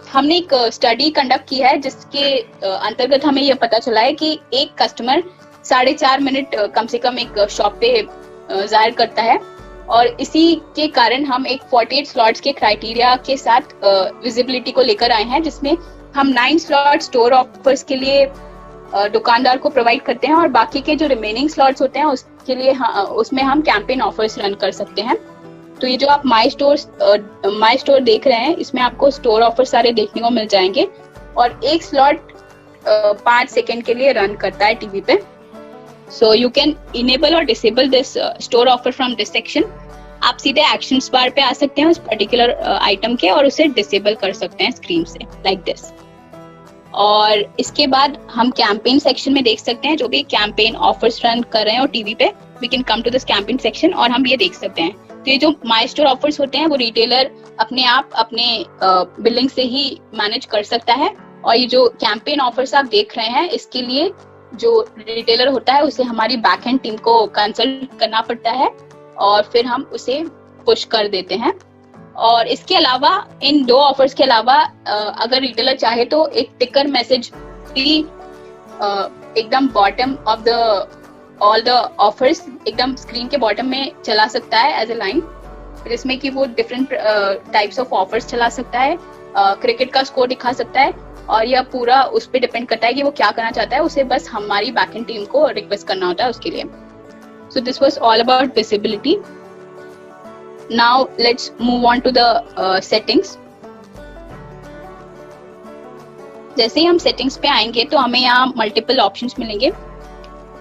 [SPEAKER 1] हमने एक स्टडी कंडक्ट की है जिसके अंतर्गत हमें यह पता चला है कि एक कस्टमर 4.5 मिनट कम से कम एक शॉप पे जाहिर करता है, और इसी के कारण हम एक 48 स्लॉट्स के क्राइटेरिया के साथ विजिबिलिटी को लेकर आए हैं, जिसमें हम 9 स्लॉट स्टोर ऑफर्स के लिए दुकानदार को प्रोवाइड करते हैं और बाकी के जो रिमेनिंग स्लॉट्स होते हैं उसके लिए उसमें हम कैंपेन ऑफर्स रन कर सकते हैं। तो ये जो आप माई स्टोर देख रहे हैं, इसमें आपको स्टोर ऑफर सारे देखने को मिल जाएंगे और एक स्लॉट 5 सेकेंड के लिए रन करता है टीवी पे। सो यू कैन इनेबल और disable this store offer from this section. आप सीधे एक्शंस बार पे आ सकते हैं उस पर्टिकुलर आइटम के और उसे डिसेबल कर सकते हैं स्क्रीन से, लाइक दिस। और इसके बाद हम कैंपेन सेक्शन में देख सकते हैं जो भी कैंपेन ऑफर्स रन कर रहे हैं और टीवी पे we can come to this campaign section और हम ये देख सकते हैं। तो ये जो माई स्टोर ऑफर्स होते हैं वो रिटेलर अपने आप अपने बिलिंग से ही मैनेज कर सकता है, और ये जो कैंपेन ऑफर्स आप देख रहे हैं इसके लिए जो रिटेलर होता है उसे हमारी बैकएंड टीम को कंसल्ट करना पड़ता है और फिर हम उसे पुश कर देते हैं। और इसके अलावा इन 2 ऑफर्स के अलावा अगर रिटेलर चाहे तो एक टिकर मैसेज भी एकदम bottom of the all the offers एकदम स्क्रीन के बॉटम में चला सकता है एज ए लाइन, जिसमें कि वो डिफरेंट टाइप्स ऑफ ऑफर्स चला सकता है, क्रिकेट का स्कोर दिखा सकता है, और यह पूरा उस पर डिपेंड करता है कि वो क्या करना चाहता है। उसे बस हमारी बैकएंड टीम को रिक्वेस्ट करना होता है उसके लिए। So this was all about visibility. Now let's move on to the settings. जैसे ही हम सेटिंग्स पे आएंगे तो हमें यहाँ मल्टीपल ऑप्शंस मिलेंगे,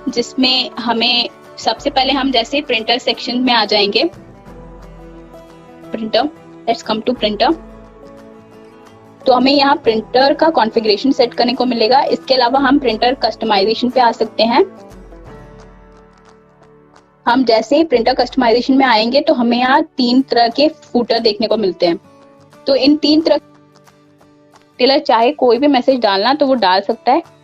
[SPEAKER 1] जिसमें हमें सबसे पहले हम जैसे प्रिंटर सेक्शन में आ जाएंगे। Printer, let's come to printer. तो हमें यहाँ प्रिंटर का कॉन्फ़िगरेशन सेट करने को मिलेगा। इसके अलावा हम प्रिंटर कस्टमाइजेशन पे आ सकते हैं। हम जैसे ही प्रिंटर कस्टमाइजेशन में आएंगे तो हमें यहाँ 3 तरह के फूटर देखने को मिलते हैं। तो इन 3 तरह टेलर चाहे कोई भी मैसेज डालना तो वो डाल सकता है।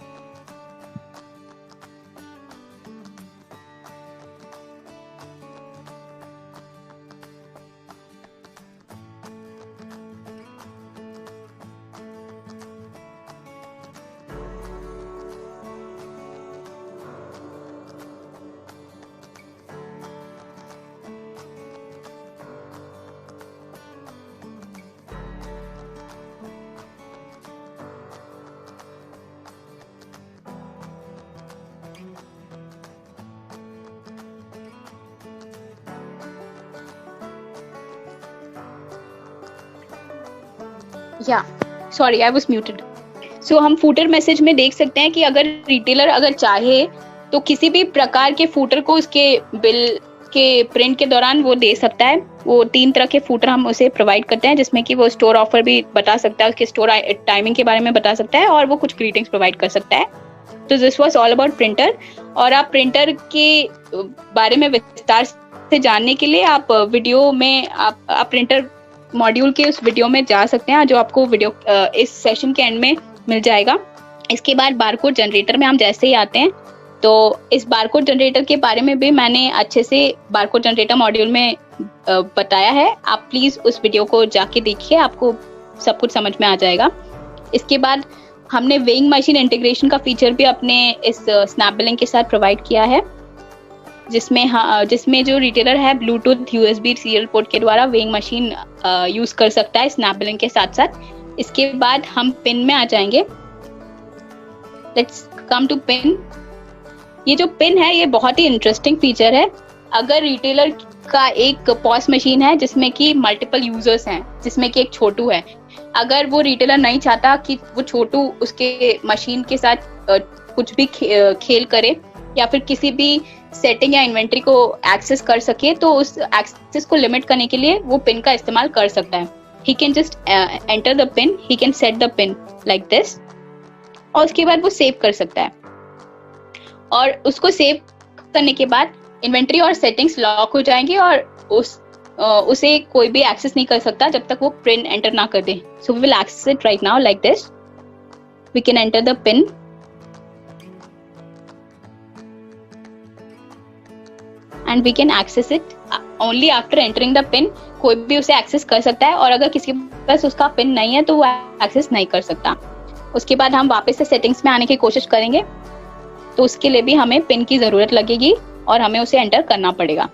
[SPEAKER 1] Sorry I was muted. So हम फूटर मैसेज में देख सकते हैं कि अगर रिटेलर अगर चाहे तो किसी भी प्रकार के फूटर को उसके बिल के प्रिंट के दौरान वो दे सकता है। वो 3 तरह के फूटर हम उसे प्रोवाइड करते हैं, जिसमें कि वो स्टोर ऑफर भी बता सकता है, उसके स्टोर टाइमिंग के बारे में बता सकता है और वो कुछ ग्रीटिंग्स प्रोवाइड कर सकता है। तो this was all about printer. और आप प्रिंटर के बारे में विस्तार से जानने के लिए आप वीडियो में आप प्रिंटर मॉड्यूल के उस वीडियो में जा सकते हैं, जो आपको वीडियो इस सेशन के एंड में मिल जाएगा। इसके बाद बारकोड जनरेटर में हम जैसे ही आते हैं तो इस बारकोड जनरेटर के बारे में भी मैंने अच्छे से बारकोड जनरेटर मॉड्यूल में बताया है। आप प्लीज उस वीडियो को जाके देखिए, आपको सब कुछ समझ में आ जाएगा। इसके बाद हमने वेइंग मशीन इंटीग्रेशन का फीचर भी अपने इस स्नैप बिलिंग के साथ प्रोवाइड किया है, जिसमें जो रिटेलर है ब्लूटूथ यूएसबी सीरियल पोर्ट के द्वारा वेइंग मशीन यूज कर सकता है स्नैप बिलिंग के साथ साथ। इसके बाद हम पिन में आ जाएंगे। Let's come to pin. ये जो पिन है ये बहुत ही इंटरेस्टिंग फीचर है। अगर रिटेलर का एक पॉस मशीन है जिसमें कि मल्टीपल यूजर्स हैं, जिसमें कि एक छोटू है, अगर वो रिटेलर नहीं चाहता कि वो छोटू उसके मशीन के साथ कुछ भी खेल करे या फिर किसी भी सेटिंग या इन्वेंट्री को एक्सेस कर सके, तो उस एक्सेस को लिमिट करने के लिए वो पिन का इस्तेमाल कर सकता है। He can just enter the pin, he can set the pin like this, और उसके बाद वो सेव कर सकता है। और उसको सेव करने के बाद इन्वेंट्री और सेटिंग्स लॉक हो जाएंगे और उसे कोई भी एक्सेस नहीं कर सकता जब तक वो पिन एंटर ना कर दे। So we will access it right now like this. We can enter the pin and we can access it only after entering the pin। कोई भी उसे एक्सेस कर सकता है, और अगर किसी के पास उसका पिन नहीं है तो वो एक्सेस नहीं कर सकता। उसके बाद हम वापस से सेटिंग्स में आने की कोशिश करेंगे, तो उसके लिए भी हमें पिन की जरूरत लगेगी और हमें उसे एंटर करना पड़ेगा।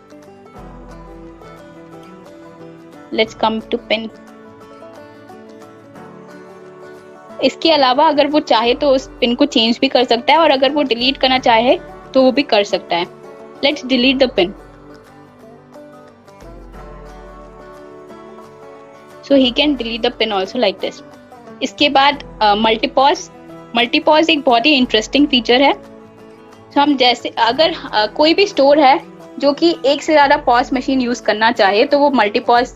[SPEAKER 1] Let's come to pin. इसके अलावा अगर वो चाहे तो उस पिन को चेंज भी कर सकता है, और अगर वो डिलीट करना चाहे तो वो भी कर सकता है। Let's delete the pin. So he can delete the pin also like this. इसके बाद मल्टीपॉज एक बहुत ही इंटरेस्टिंग फीचर है। तो हम जैसे अगर कोई भी स्टोर है जो कि एक से ज्यादा पॉज मशीन यूज करना चाहे तो वो मल्टीपॉज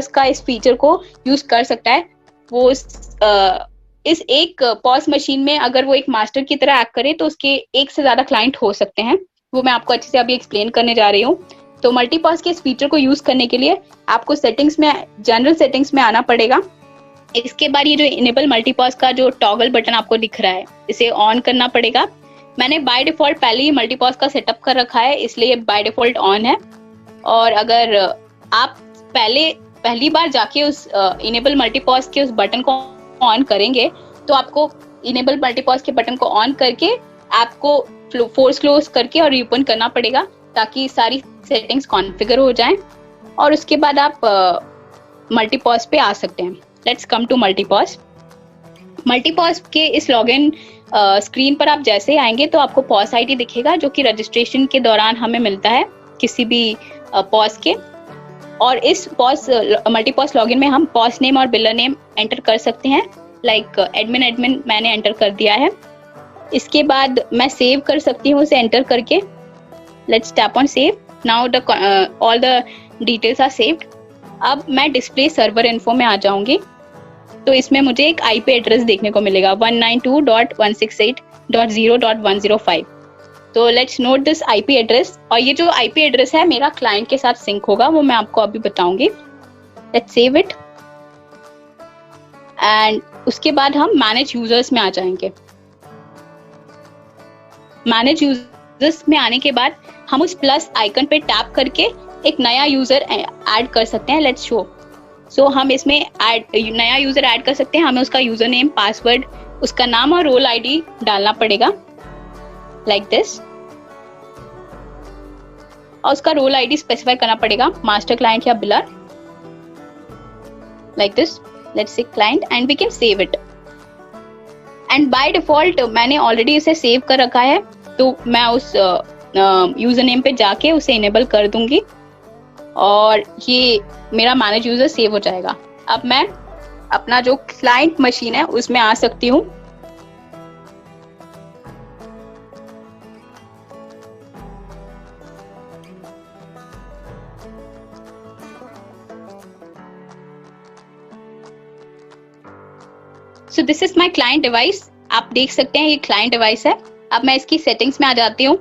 [SPEAKER 1] का इस फीचर को यूज कर सकता है। वो इस एक पॉज मशीन में अगर वो एक मास्टर की तरह एक्ट करे तो उसके एक से ज्यादा क्लाइंट हो सकते हैं। वो मैं आपको अच्छे से अभी एक्सप्लेन करने जा रही हूँ। तो मल्टीपॉज के इस फीचर को यूज करने के लिए आपको जनरल सेटिंग्स में आना पड़ेगा। इसके बाद ये जो इनेबल मल्टीपॉज का जो टॉगल बटन आपको दिख रहा है, इसे ऑन करना पड़ेगा। मैंने बाय डिफॉल्ट पहले ही मल्टीपॉज का सेटअप कर रखा है, इसलिए बाय डिफॉल्ट ऑन है। और अगर आप पहली बार जाके उस इनेबल मल्टीपॉज के उस बटन को ऑन करेंगे तो आपको इनेबल मल्टीपॉज के बटन को ऑन करके आपको फोर्स क्लोज करके और रीओपन करना पड़ेगा ताकि सारी सेटिंग्स कॉन्फ़िगर हो जाएं, और उसके बाद आप मल्टीपॉज पे आ सकते हैं। Let's come to मल्टीपॉज। मल्टीपॉज के इस लॉगिन स्क्रीन पर आप जैसे ही आएंगे तो आपको पॉज आईडी दिखेगा, जो कि रजिस्ट्रेशन के दौरान हमें मिलता है किसी भी पॉज के। और इस मल्टीपॉज लॉगिन में हम पॉज नेम और बिलर नेम एंटर कर सकते हैं। लाइक एडमिन मैंने एंटर कर दिया है। इसके बाद मैं सेव कर सकती हूँ उसे एंटर करके। Let's tap on save. Now all the details are saved. अब मैं डिस्प्ले सर्वर इन्फो में आ जाऊंगी, तो इसमें मुझे एक आईपी एड्रेस देखने को मिलेगा 192.168.0.105। तो let's note this IP address. और ये जो आईपी एड्रेस है मेरा क्लाइंट के साथ सिंक होगा, वो मैं आपको अभी बताऊंगी। Let's save it. एंड उसके बाद हम मैनेज यूजर्स में आ जाएंगे। मैनेज यूजर्स में आने के बाद हम उस प्लस आइकन पे टैप करके एक नया यूजर ऐड कर सकते हैं। Let's show. सो हम इसमें नया यूजर ऐड कर सकते हैं। हमें उसका यूजर नेम, पासवर्ड, उसका नाम और रोल आईडी डालना पड़ेगा लाइक दिस। और उसका रोल आईडी स्पेसिफाई करना पड़ेगा, मास्टर, क्लाइंट या biller, like this. Let's say client and we can save it. And by default मैंने ऑलरेडी इसे सेव कर रखा है, तो मैं उस यूजर नेम पे जाके उसे इनेबल कर दूंगी और ये मेरा मैनेज यूजर सेव हो जाएगा। अब मैं अपना जो क्लाइंट मशीन है उसमें आ सकती हूँ। सो this is my client device. आप देख सकते हैं ये क्लाइंट डिवाइस है। अब मैं इसकी सेटिंग्स में आ जाती हूँ।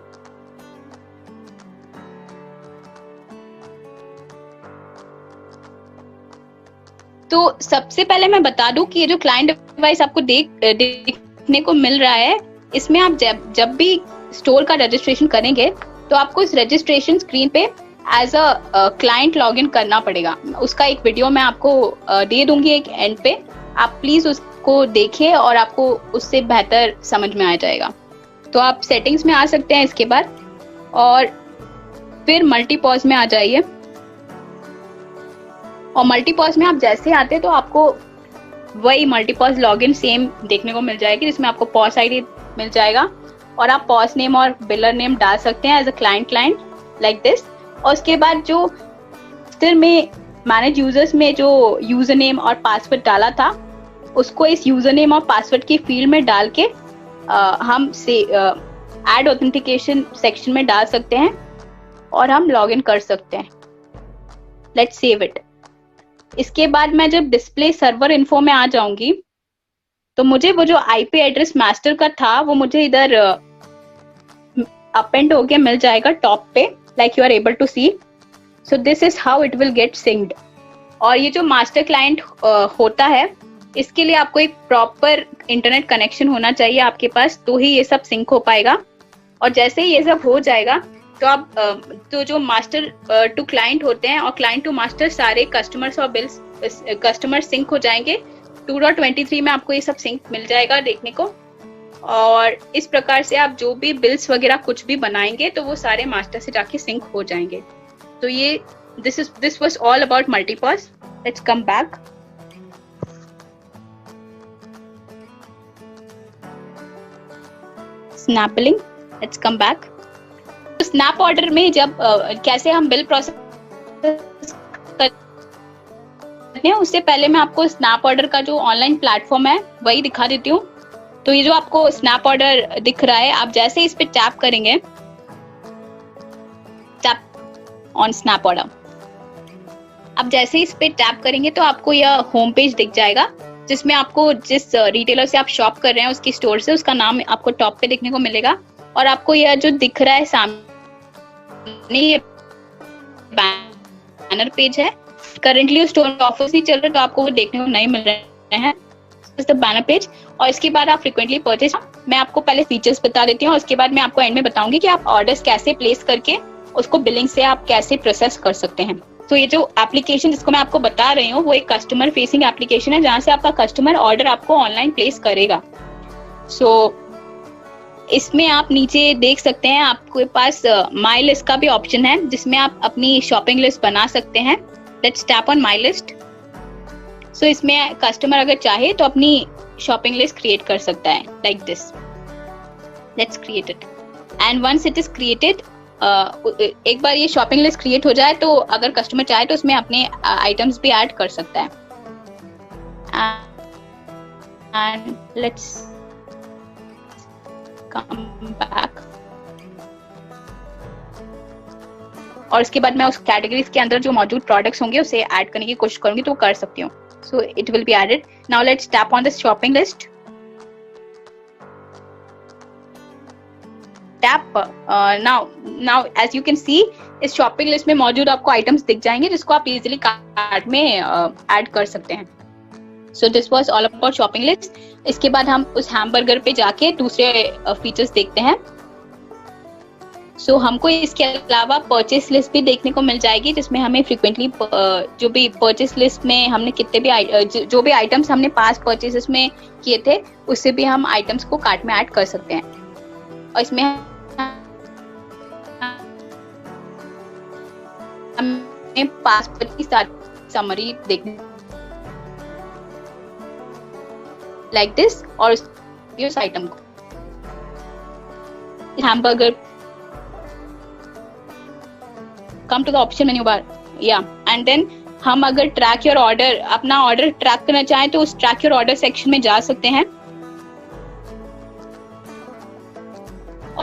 [SPEAKER 1] तो सबसे पहले मैं बता दूं कि ये जो क्लाइंट डिवाइस आपको देखने को मिल रहा है, इसमें आप जब भी स्टोर का रजिस्ट्रेशन करेंगे तो आपको इस रजिस्ट्रेशन स्क्रीन पे एज अ क्लाइंट लॉगिन करना पड़ेगा। उसका एक वीडियो मैं आपको दे दूंगी एक एंड पे, आप प्लीज उसको देखिए और आपको उससे बेहतर समझ में आ जाएगा। तो आप सेटिंग्स में आ सकते हैं इसके बाद, और फिर मल्टीपॉज में आ जाइए। और मल्टीपॉज में आप जैसे आते हैं तो आपको वही मल्टीपॉज लॉगिन सेम देखने को मिल जाएगी, जिसमें आपको पॉज आईडी मिल जाएगा और आप पॉज नेम और बिलर नेम डाल सकते हैं as a client like this. और उसके बाद जो फिर में मैनेज यूजर्स में जो यूजर नेम और पासवर्ड डाला था, उसको इस यूजर नेम और पासवर्ड की फील्ड में डाल के हम से ऐड ऑथेंटिकेशन सेक्शन में डाल सकते हैं और हम लॉग इन कर सकते हैं। Let's save it. इसके बाद मैं जब डिस्प्ले सर्वर इन्फो में आ जाऊंगी तो मुझे वो जो आईपी एड्रेस मास्टर का था वो मुझे इधर अपेंड होके मिल जाएगा टॉप पे, like you are able to see. So this is how it will get synced. और ये जो मास्टर क्लाइंट होता है, इसके लिए आपको एक प्रॉपर इंटरनेट कनेक्शन होना चाहिए आपके पास, तो ही ये सब सिंक हो पाएगा। और जैसे ही ये सब हो जाएगा तो आप तो जो मास्टर टू क्लाइंट होते हैं और क्लाइंट टू मास्टर सारे कस्टमर्स और बिल्स कस्टमर सिंक हो जाएंगे। 2.23 में आपको ये सब सिंक मिल जाएगा देखने को। और इस प्रकार से आप जो भी बिल्स वगैरह कुछ भी बनाएंगे तो वो सारे मास्टर से जाके सिंक हो जाएंगे। तो ये this was all about multi pause. Let's come back. Snap billing, let's come back. Snap order में जब कैसे हम बिल प्रोसेस करते हैं, उससे पहले मैं आपको स्नैप ऑर्डर का जो ऑनलाइन प्लेटफॉर्म है वही दिखा देती हूँ। तो ये जो आपको स्नैप ऑर्डर दिख रहा है, आप जैसे इस पे टैप करेंगे, टैप ऑन स्नैप ऑर्डर, आप जैसे इस पे टैप करेंगे तो आपको यह होम पेज दिख जाएगा, जिसमें आपको जिस रिटेलर से आप शॉप कर रहे हैं उसकी स्टोर से उसका नाम आपको टॉप पे देखने को मिलेगा। और आपको यह जो दिख रहा है सामने, ये बैनर पेज है। करंटली स्टोर में ऑफर्स नहीं चल रहे तो आपको वो देखने को नहीं मिल रहे हैं, बैनर पेज। और इसके बाद आप फ्रीक्वेंटली परचेज, मैं आपको पहले फीचर्स बता देती हूँ, उसके बाद मैं आपको एंड में बताऊंगी कि आप ऑर्डर्स कैसे प्लेस करके उसको बिलिंग से आप कैसे प्रोसेस कर सकते हैं। तो ये जो एप्लीकेशन जिसको मैं आपको बता रही हूँ वो एक कस्टमर फेसिंग एप्लीकेशन है, जहाँ से आपका कस्टमर ऑर्डर आपको ऑनलाइन प्लेस करेगा। सो इसमें आप नीचे देख सकते हैं, आपके पास माई लिस्ट का भी ऑप्शन है, जिसमें आप अपनी शॉपिंग लिस्ट बना सकते हैं। Let's tap on my list. So इसमें कस्टमर अगर चाहे तो अपनी शॉपिंग लिस्ट क्रिएट कर सकता है like this. Let's create it and once it is created, एक बार ये शॉपिंग लिस्ट क्रिएट हो जाए तो अगर कस्टमर चाहे तो उसमें अपने आइटम्स भी ऐड कर सकता है। And let's come back. और इसके बाद मैं उस कैटेगरीज के अंदर जो मौजूद प्रोडक्ट्स होंगे उसे ऐड करने की कोशिश करूंगी तो कर सकती हूँ। So it will be added. Now let's tap on this shopping list. Tap now as you can see इस शॉपिंग लिस्ट में मौजूद आपको आइटम्स दिख जाएंगे जिसको आप इजीली कार्ट में ऐड कर सकते हैं। So this was all about shopping list. इसके बाद हम उस हैमबर्गर पे जाके दूसरे फीचर्स देखते हैं। सो हमको इसके अलावा परचेस लिस्ट भी देखने को मिल जाएगी, जिसमें हमें फ्रीक्वेंटली जो भी परचेस लिस्ट में हमने कितने भी जो भी आइटम्स हमने पास परचेसेस में किए थे उससे भी हम आइटम्स को कार्ट में ऐड कर सकते हैं। और इसमें हमें पास की सारी समरी देखने लाइक दिस। और उस आइटम को hamburger, come to the option menu bar, yeah, and then हम अगर ट्रैक योर ऑर्डर, अपना ऑर्डर ट्रैक करना चाहें तो उस ट्रैक योर ऑर्डर सेक्शन में जा सकते हैं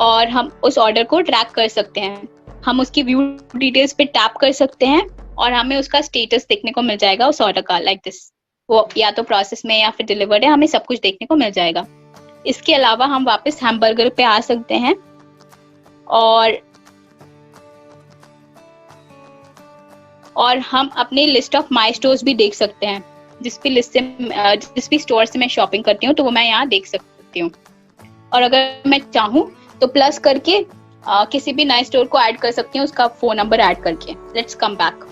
[SPEAKER 1] और हम उस ऑर्डर को ट्रैक कर सकते हैं। हम उसकी व्यू डिटेल्स पे टैप कर सकते हैं और हमें उसका स्टेटस देखने को मिल जाएगा उस ऑर्डर का लाइक दिस। वो या तो प्रोसेस में या फिर डिलीवर्ड है, हमें सब कुछ देखने को मिल जाएगा। इसके अलावा हम वापस हैमबर्गर पे आ सकते हैं और हम अपने लिस्ट ऑफ माई स्टोर्स भी देख सकते हैं। जिस भी स्टोर से मैं शॉपिंग करती हूँ तो वो मैं यहाँ देख सकती हूँ। और अगर मैं चाहूँ तो प्लस करके किसी भी नए स्टोर को ऐड कर सकती हूँ, उसका फोन नंबर ऐड करके। Let's come back.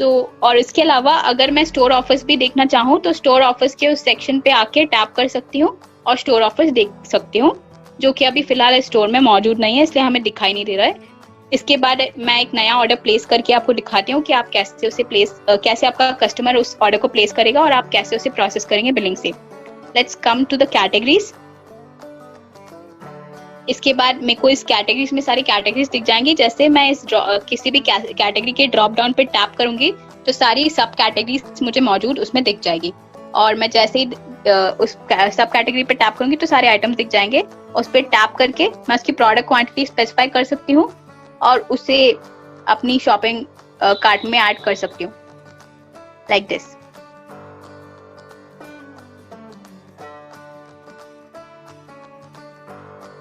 [SPEAKER 1] और इसके अलावा अगर मैं स्टोर ऑफर्स भी देखना चाहूँ तो स्टोर ऑफर्स के उस सेक्शन पे आके टैप कर सकती हूँ और स्टोर ऑफर्स देख सकती हूँ, जो कि अभी फिलहाल स्टोर में मौजूद नहीं है, इसलिए हमें दिखाई नहीं दे रहा है। इसके बाद मैं एक नया ऑर्डर प्लेस करके आपको दिखाती हूँ कि आप कैसे आपका कस्टमर उस ऑर्डर को प्लेस करेगा और आप कैसे उसे प्रोसेस करेंगे बिलिंग से। Let's come to the categories. इसके बाद मेरे को इस कैटेगरीज में सारी कैटेगरीज दिख जाएंगी। जैसे मैं इस किसी भी कैटेगरी के ड्रॉप डाउन पे टैप करूंगी तो सारी सब कैटेगरीज मुझे मौजूद उसमें दिख जाएगी, और मैं जैसे ही उस सब कैटेगरी पे टैप करूंगी तो सारे आइटम्स दिख जाएंगे। उस पर टैप करके मैं उसकी प्रोडक्ट क्वांटिटी स्पेसिफाई कर सकती हूँ और उसे अपनी शॉपिंग कार्ट में ऐड कर सकती हूँ, लाइक दिस।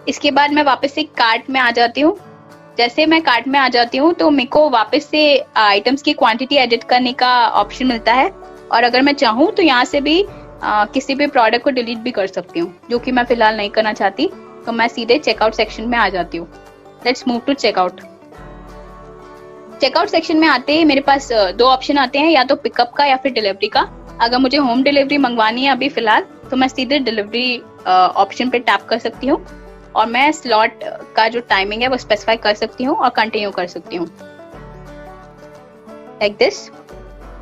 [SPEAKER 1] इसके बाद मैं वापस से कार्ट में आ जाती हूँ। जैसे मैं कार्ट में आ जाती हूँ तो मेरे को वापस से आइटम्स की क्वांटिटी एडिट करने का ऑप्शन मिलता है, और अगर मैं चाहूँ तो यहाँ से भी किसी भी प्रोडक्ट को डिलीट भी कर सकती हूँ, जो कि मैं फिलहाल नहीं करना चाहती। तो मैं सीधे चेकआउट सेक्शन में आ जाती हूँ। Let's move to checkout. Checkout section में आते ही मेरे पास दो ऑप्शन आते हैं, या तो पिकअप का या फिर डिलीवरी का। अगर मुझे होम डिलीवरी मंगवानी है अभी फिलहाल तो मैं सीधे डिलीवरी ऑप्शन पे टैप कर सकती हूँ, और मैं स्लॉट का जो टाइमिंग है वो स्पेसिफाई कर सकती हूँ और कंटिन्यू कर सकती हूँ, like this.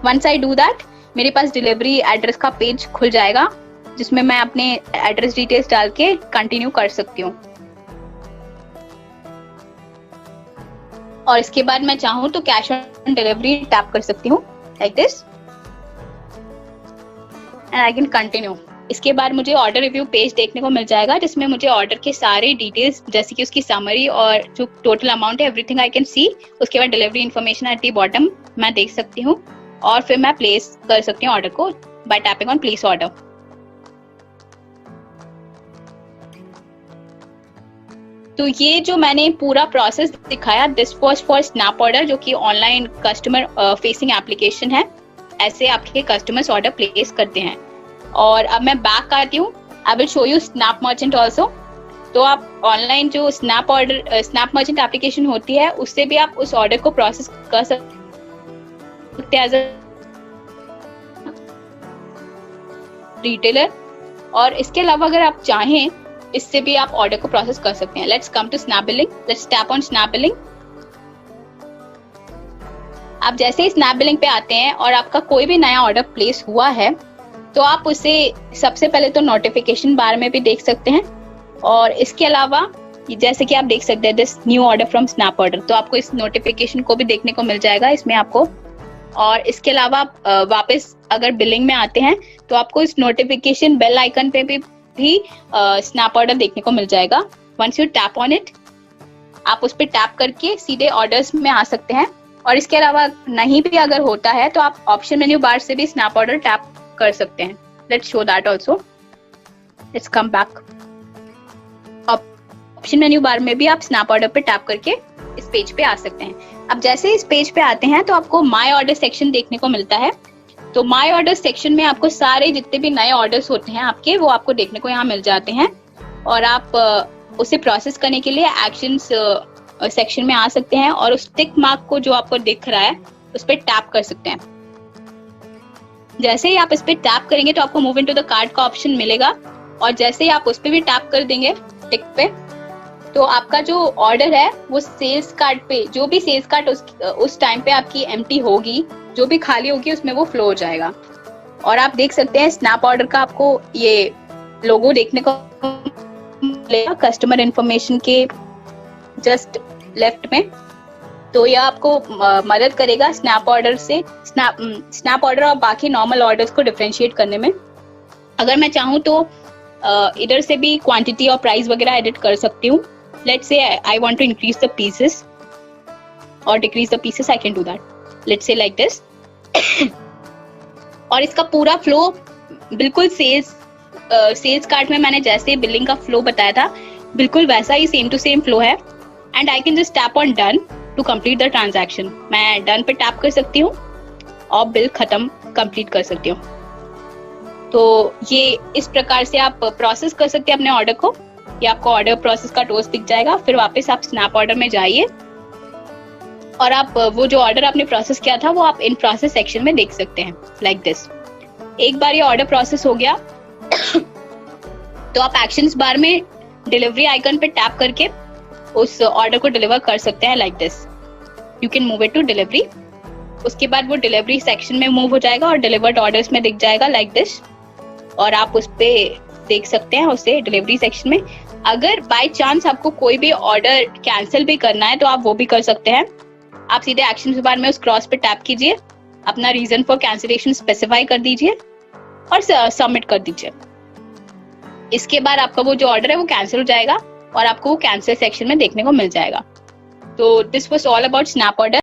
[SPEAKER 1] Once I do that, मेरे पास डिलीवरी एड्रेस का पेज खुल जाएगा, जिसमें मैं अपने एड्रेस डिटेल्स डाल के कंटिन्यू कर सकती हूँ। और इसके बाद मैं चाहूँ तो कैश ऑन डिलीवरी टैप कर सकती हूँ, like this, and I can continue. इसके बाद मुझे ऑर्डर रिव्यू पेज देखने को मिल जाएगा, जिसमें मुझे ऑर्डर के सारे डिटेल्स, जैसे कि उसकी समरी और जो टोटल अमाउंट है, एवरीथिंग आई कैन सी। उसके बाद delivery information at the bottom मैं देख सकती हूँ, और फिर मैं प्लेस कर सकती हूँ ऑर्डर को bye tapping on place order. तो ये जो मैंने पूरा प्रोसेस दिखाया, this was for snap order, जो कि ऑनलाइन कस्टमर फेसिंग एप्लीकेशन है। ऐसे आपके कस्टमर्स ऑर्डर प्लेस करते हैं। और अब मैं बैक आती हूँ। I will show you snap merchant also. तो आप ऑनलाइन जो स्नैप मर्चेंट एप्लीकेशन होती है, उससे भी आप उस ऑर्डर को प्रोसेस कर सकते हैं एज अ रिटेलर। और इसके अलावा अगर आप चाहें, इससे भी आप ऑर्डर को प्रोसेस कर सकते हैं। Let's come to snap billing. Let's tap on snap billing. आप जैसे ही स्नैप बिलिंग पे आते हैं और आपका कोई भी नया ऑर्डर प्लेस हुआ है, तो आप उसे सबसे पहले तो नोटिफिकेशन बार में भी देख सकते हैं, और इसके अलावा जैसे कि आप देख सकते हैं this new order from snap order, तो आपको इस नोटिफिकेशन को भी देखने को मिल जाएगा इसमें आपको। और इसके अलावा आप वापस अगर बिलिंग में आते हैं तो आपको इस नोटिफिकेशन बेल आइकन पे भी स्नैप ऑर्डर देखने को मिल जाएगा। Once you tap on it, आप उस पर टैप करके सीधे ऑर्डर्स में आ सकते हैं। और इसके अलावा नहीं भी अगर होता है तो आप ऑप्शन मेन्यू बार से भी स्नैप ऑर्डर टैप कर सकते हैं। Let's show that also. Let's come back. Option menu बार में भी आप स्नैप ऑर्डर पे टैप करके इस पेज पे आ सकते हैं। अब जैसे इस पेज पे आते हैं तो आपको माय ऑर्डर सेक्शन देखने को मिलता है। तो माय ऑर्डर सेक्शन में आपको सारे जितने भी नए ऑर्डर्स होते हैं आपके, वो आपको देखने को यहाँ मिल जाते हैं, और आप उसे प्रोसेस करने के लिए एक्शंस सेक्शन में आ सकते हैं, और उस टिक मार्क को जो आपको दिख रहा है उस पर टैप कर सकते हैं। जैसे ही आप इस पे टैप करेंगे तो आपको मूव इनटू द कार्ट का ऑप्शन मिलेगा, और जैसे ही आप उस पे भी टैप कर देंगे टिक पे, तो आपका जो ऑर्डर है वो सेल्स कार्ट पे, जो भी सेल्स कार्ट उस टाइम पे आपकी एम्प्टी होगी, जो भी खाली होगी, उसमें वो फ्लो हो जाएगा। और आप देख सकते हैं स्नैप ऑर्डर का आपको ये लोगो देखने को मिलेगा कस्टमर इंफॉर्मेशन के जस्ट लेफ्ट में। तो यह आपको मदद करेगा स्नैप ऑर्डर से स्नैप ऑर्डर और बाकी नॉर्मल ऑर्डर्स को डिफरेंशिएट करने में। अगर मैं चाहूँ तो इधर से भी क्वांटिटी और प्राइस वगैरह एडिट कर सकती हूँ। Let's say I want to increase the pieces और decrease the pieces, I can do that. Let's say like this. और इसका पूरा फ्लो बिल्कुल सेल्स कार्ट में मैंने जैसे बिलिंग का फ्लो बताया था, बिल्कुल वैसा ही सेम टू सेम फ्लो है। And I can just tap on done to complete the transaction. मैं डन पे टैप कर सकती हूँ और बिल खत्म कंप्लीट कर सकती हूँ। तो ये इस प्रकार से आप प्रोसेस कर सकते हैं अपने ऑर्डर को। ये आपको ऑर्डर प्रोसेस का टोस्ट दिख जाएगा। फिर वापस आप स्नैप ऑर्डर में जाइए और आप वो जो ऑर्डर आपने प्रोसेस किया था वो आप इन प्रोसेस सेक्शन में देख सकते हैं लाइक दिस। एक बार ये ऑर्डर प्रोसेस हो गया तो आप एक्शंस बार में डिलीवरी आइकन पे टैप करके उस ऑर्डर को डिलीवर कर सकते हैं like this. You can move it to delivery. उसके बाद वो डिलीवरी सेक्शन में मूव हो जाएगा और डिलीवर्ड ऑर्डर्स में दिख जाएगा लाइक दिस, और आप उस पे देख सकते हैं उसे डिलीवरी सेक्शन में। अगर बाय चांस आपको कोई भी ऑर्डर कैंसिल भी करना है तो आप वो भी कर सकते हैं। आप सीधे एक्शन बार में उस क्रॉस पे टैप कीजिए, अपना रीजन फॉर कैंसिलेशन स्पेसिफाई कर दीजिए और सबमिट कर दीजिए। इसके बाद आपका वो जो ऑर्डर है वो कैंसिल हो जाएगा और आपको वो कैंसिल सेक्शन में देखने को मिल जाएगा। तो this was all about snap order.